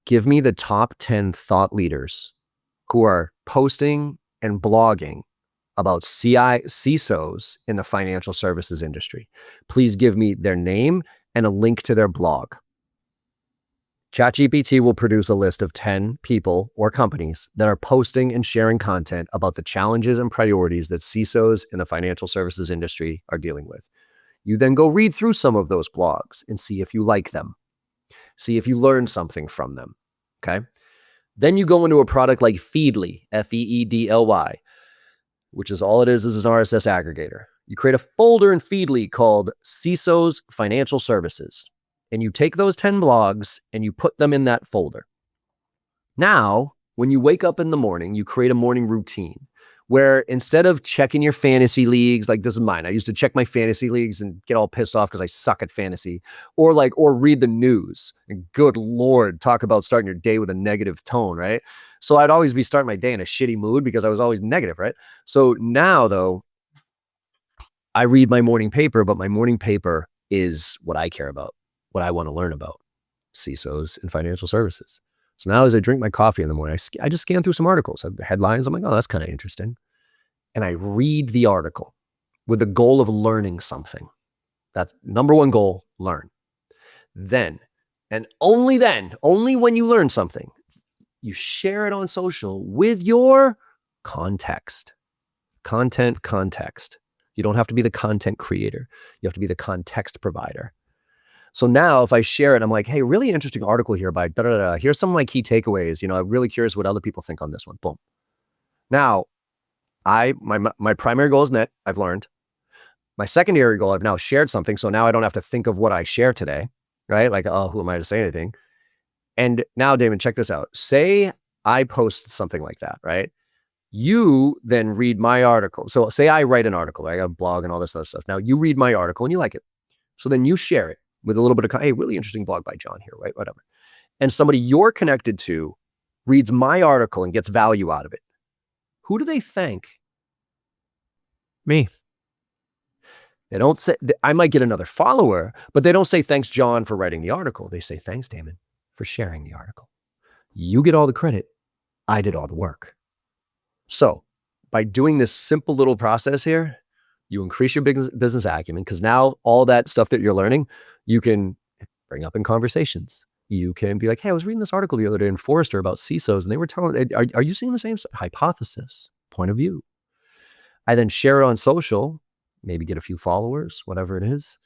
give me the top 10 thought leaders who are posting and blogging about CISOs in the financial services industry. Please give me their name and a link to their blog. ChatGPT will produce a list of 10 people or companies that are posting and sharing content about the challenges and priorities that CISOs in the financial services industry are dealing with. You then go read through some of those blogs and see if you like them. See if you learn something from them. Okay. Then you go into a product like Feedly, Feedly, which is all it is an RSS aggregator. You create a folder in Feedly called CISO's Financial Services, and you take those 10 blogs and you put them in that folder. Now, when you wake up in the morning, you create a morning routine where instead of checking your fantasy leagues, like this is mine, I used to check my fantasy leagues and get all pissed off because I suck at fantasy, or read the news. And good Lord, talk about starting your day with a negative tone, right? So I'd always be starting my day in a shitty mood because I was always negative, right? So now though, I read my morning paper, but my morning paper is what I care about, what I want to learn about, CISOs and financial services. So now as I drink my coffee in the morning, I just scan through some articles, the headlines. I'm like, oh, that's kind of interesting. And I read the article with the goal of learning something. That's number one goal, learn. Then, and only then, only when you learn something, you share it on social with your context. Context. You don't have to be the content creator. You have to be the context provider. So now if I share it, I'm like, hey, really interesting article here by da-da-da. Here's some of my key takeaways. I'm really curious what other people think on this one. Boom. Now, my primary goal is met. I've learned. My secondary goal, I've now shared something. So now I don't have to think of what I share today, right? Like, oh, who am I to say anything? And now, Damon, check this out. Say I post something like that, right? You then read my article. So say I write an article. I got a blog and all this other stuff. Now you read my article and you like it. So then you share it with a little bit of, hey, really interesting blog by John here, right? Whatever. And somebody you're connected to reads my article and gets value out of it. Who do they thank? Me. They don't say, I might get another follower, but they don't say, thanks, John, for writing the article. They say, thanks, Damon, for sharing the article. You get all the credit. I did all the work. So by doing this simple little process here, you increase your business acumen, because now all that stuff that you're learning, you can bring up in conversations. You can be like, hey, I was reading this article the other day in Forrester about CISOs, and they were telling, are you seeing the same hypothesis, point of view? I then share it on social, maybe get a few followers, whatever it is.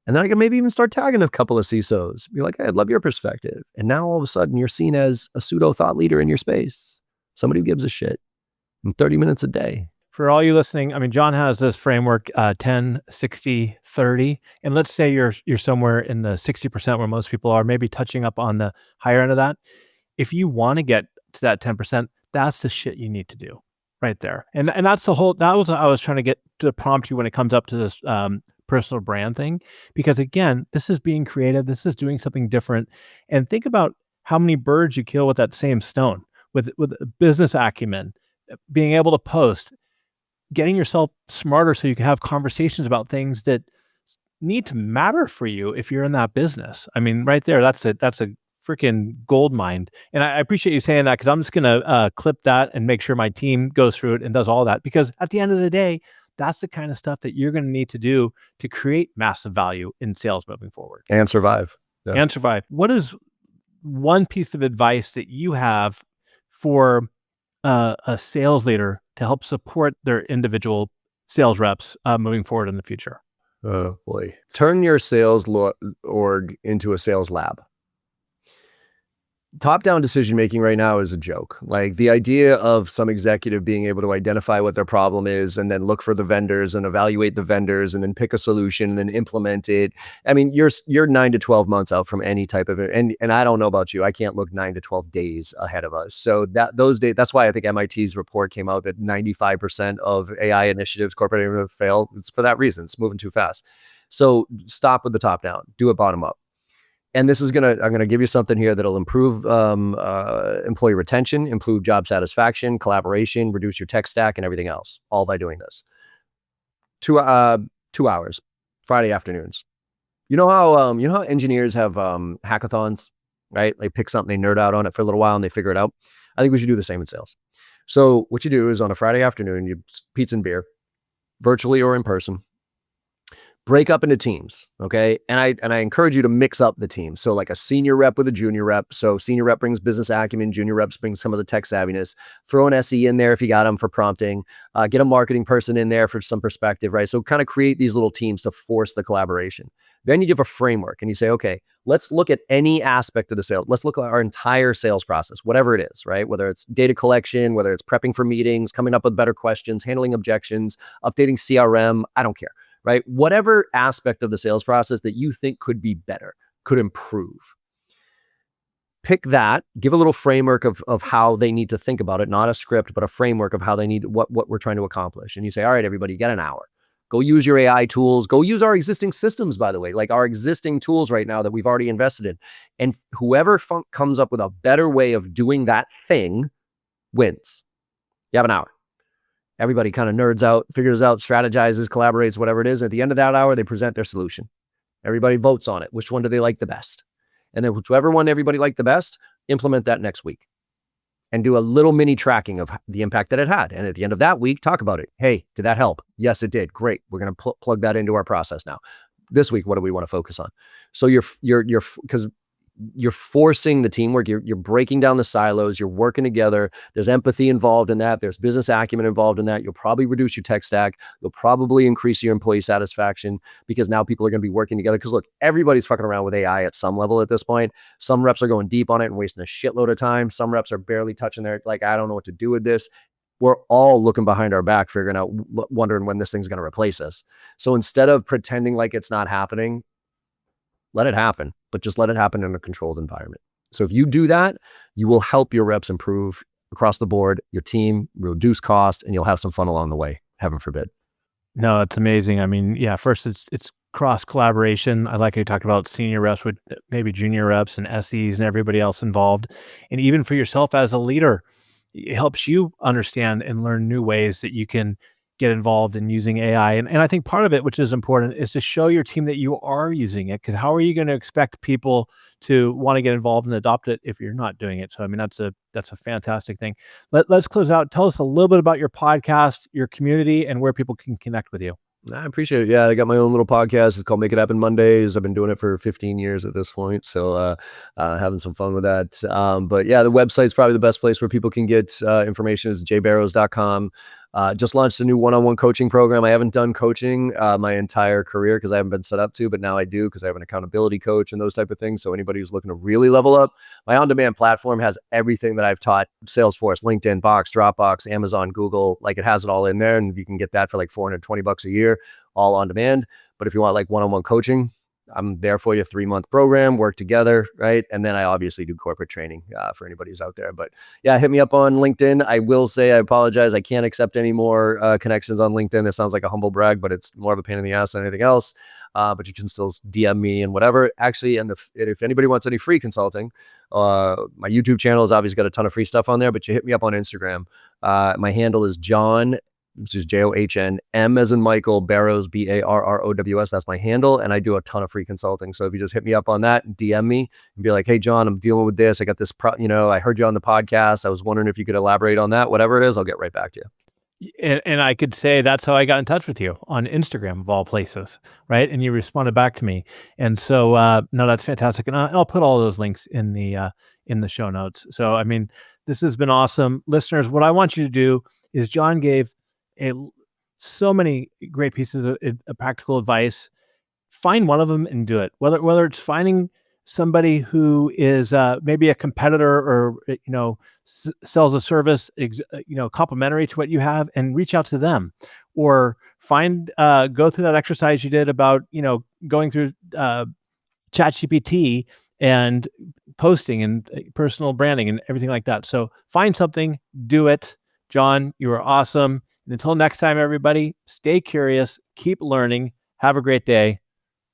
And then I can maybe even start tagging a couple of CISOs. Be like, hey, I'd love your perspective. And now all of a sudden you're seen as a pseudo thought leader in your space. Somebody who gives a shit in 30 minutes a day. For all you listening, I mean, John has this framework, 10, 60, 30. And let's say you're somewhere in the 60% where most people are, maybe touching up on the higher end of that. If you want to get to that 10%, that's the shit you need to do right there. And that's that was what I was trying to get to prompt you when it comes up to this personal brand thing. Because again, this is being creative. This is doing something different. And think about how many birds you kill with that same stone, with business acumen, being able to post, getting yourself smarter so you can have conversations about things that need to matter for you if you're in that business. I mean, right there, that's a freaking gold mine. And I appreciate you saying that, because I'm just going to clip that and make sure my team goes through it and does all that, because at the end of the day, that's the kind of stuff that you're going to need to do to create massive value in sales moving forward. And survive. Yeah. And survive. What is one piece of advice that you have for a sales leader to help support their individual sales reps moving forward in the future? Oh boy. Turn your sales org into a sales lab. Top-down decision-making right now is a joke. Like the idea of some executive being able to identify what their problem is and then look for the vendors and evaluate the vendors and then pick a solution and then implement it. I mean, you're 9 to 12 months out from any type of, and I don't know about you, I can't look 9 to 12 days ahead of us. So those days, that's why I think MIT's report came out that 95% of AI initiatives, corporate fail. It's for that reason. It's moving too fast. So stop with the top-down, do it bottom-up. And this is I'm gonna give you something here that'll improve employee retention, improve job satisfaction, collaboration, reduce your tech stack, and everything else, all by doing this. 2 hours, Friday afternoons. You know how engineers have hackathons, right? They pick something, they nerd out on it for a little while, and they figure it out. I think we should do the same in sales. So what you do is on a Friday afternoon, you pizza and beer, virtually or in person. Break up into teams, okay? And I encourage you to mix up the team. So like a senior rep with a junior rep. So senior rep brings business acumen, junior reps brings some of the tech savviness. Throw an SE in there if you got them for prompting. Get a marketing person in there for some perspective, right? So kind of create these little teams to force the collaboration. Then you give a framework and you say, okay, let's look at any aspect of the sales. Let's look at our entire sales process, whatever it is, right? Whether it's data collection, whether it's prepping for meetings, coming up with better questions, handling objections, updating CRM, I don't care. Right? Whatever aspect of the sales process that you think could be better, could improve. Pick that, give a little framework of how they need to think about it, not a script, but a framework of how they need what we're trying to accomplish. And you say, all right, everybody, you got an hour. Go use your AI tools. Go use our existing systems, by the way, like our existing tools right now that we've already invested in. And whoever comes up with a better way of doing that thing wins. You have an hour. Everybody kind of nerds out, figures out, strategizes, collaborates, whatever it is. At the end of that hour, they present their solution. Everybody votes on it. Which one do they like the best? And then whichever one everybody liked the best, implement that next week and do a little mini tracking of the impact that it had. And at the end of that week, talk about it. Hey, did that help? Yes, it did. Great. We're going to plug that into our process now. This week, what do we want to focus on? So because you're forcing the teamwork, you're breaking down the silos, you're working together. There's empathy involved in that. There's business acumen involved in that. You'll probably reduce your tech stack. You'll probably increase your employee satisfaction because now people are going to be working together. Because look, everybody's fucking around with AI at some level at this point. Some reps are going deep on it and wasting a shitload of time. Some reps are barely touching their, like, I don't know what to do with this. We're all looking behind our back, figuring out, wondering when this thing's going to replace us. So instead of pretending like it's not happening, let it happen, but just let it happen in a controlled environment. So if you do that, you will help your reps improve across the board, your team, reduce cost, and you'll have some fun along the way, heaven forbid. No, it's amazing. I mean, yeah, first it's cross collaboration. I like how you talked about senior reps with maybe junior reps and SEs and everybody else involved. And even for yourself as a leader, it helps you understand and learn new ways that you can get involved in using AI. And I think part of it, which is important, is to show your team that you are using it. Because how are you going to expect people to want to get involved and adopt it if you're not doing it? So I mean, that's a fantastic thing. Let's close out. Tell us a little bit about your podcast, your community, and where people can connect with you. I appreciate it. Yeah, I got my own little podcast. It's called Make It Happen Mondays. I've been doing it for 15 years at this point. So having some fun with that. But yeah, the website's probably the best place where people can get information is jbarrows.com. Just launched a new one-on-one coaching program. I haven't done coaching my entire career because I haven't been set up to, but now I do because I have an accountability coach and those type of things. So anybody who's looking to really level up, my on-demand platform has everything that I've taught: Salesforce, LinkedIn, Box, Dropbox, Amazon, Google. Like, it has it all in there, and you can get that for like $420 a year, all on demand. But if you want like one-on-one coaching, I'm there for you. 3-month program, work together, right? And then I obviously do corporate training for anybody who's out there. But yeah, hit me up on LinkedIn. I will say, I apologize, I can't accept any more connections on LinkedIn. It sounds like a humble brag, but it's more of a pain in the ass than anything else. But you can still DM me and whatever. Actually, and if anybody wants any free consulting, my YouTube channel has obviously got a ton of free stuff on there. But you hit me up on Instagram. My handle is John, which is John, M as in Michael, Barrows, Barrows. That's my handle. And I do a ton of free consulting. So if you just hit me up on that and DM me and be like, hey, John, I'm dealing with this. I got this, I heard you on the podcast. I was wondering if you could elaborate on that, whatever it is, I'll get right back to you. And I could say that's how I got in touch with you, on Instagram of all places, right? And you responded back to me. And so, no, that's fantastic. And I'll put all those links in the show notes. So, I mean, this has been awesome. Listeners, what I want you to do is, John gave so many great pieces of practical advice. Find one of them and do it. Whether it's finding somebody who is maybe a competitor or sells a service complementary to what you have, and reach out to them, or go through that exercise you did about going through ChatGPT and posting and personal branding and everything like that. So find something, do it. John, you are awesome. And until next time, everybody, stay curious, keep learning. Have a great day.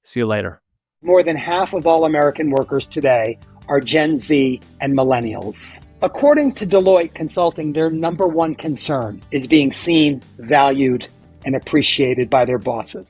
See you later. More than half of all American workers today are Gen Z and millennials. According to Deloitte Consulting, their number one concern is being seen, valued, and appreciated by their bosses.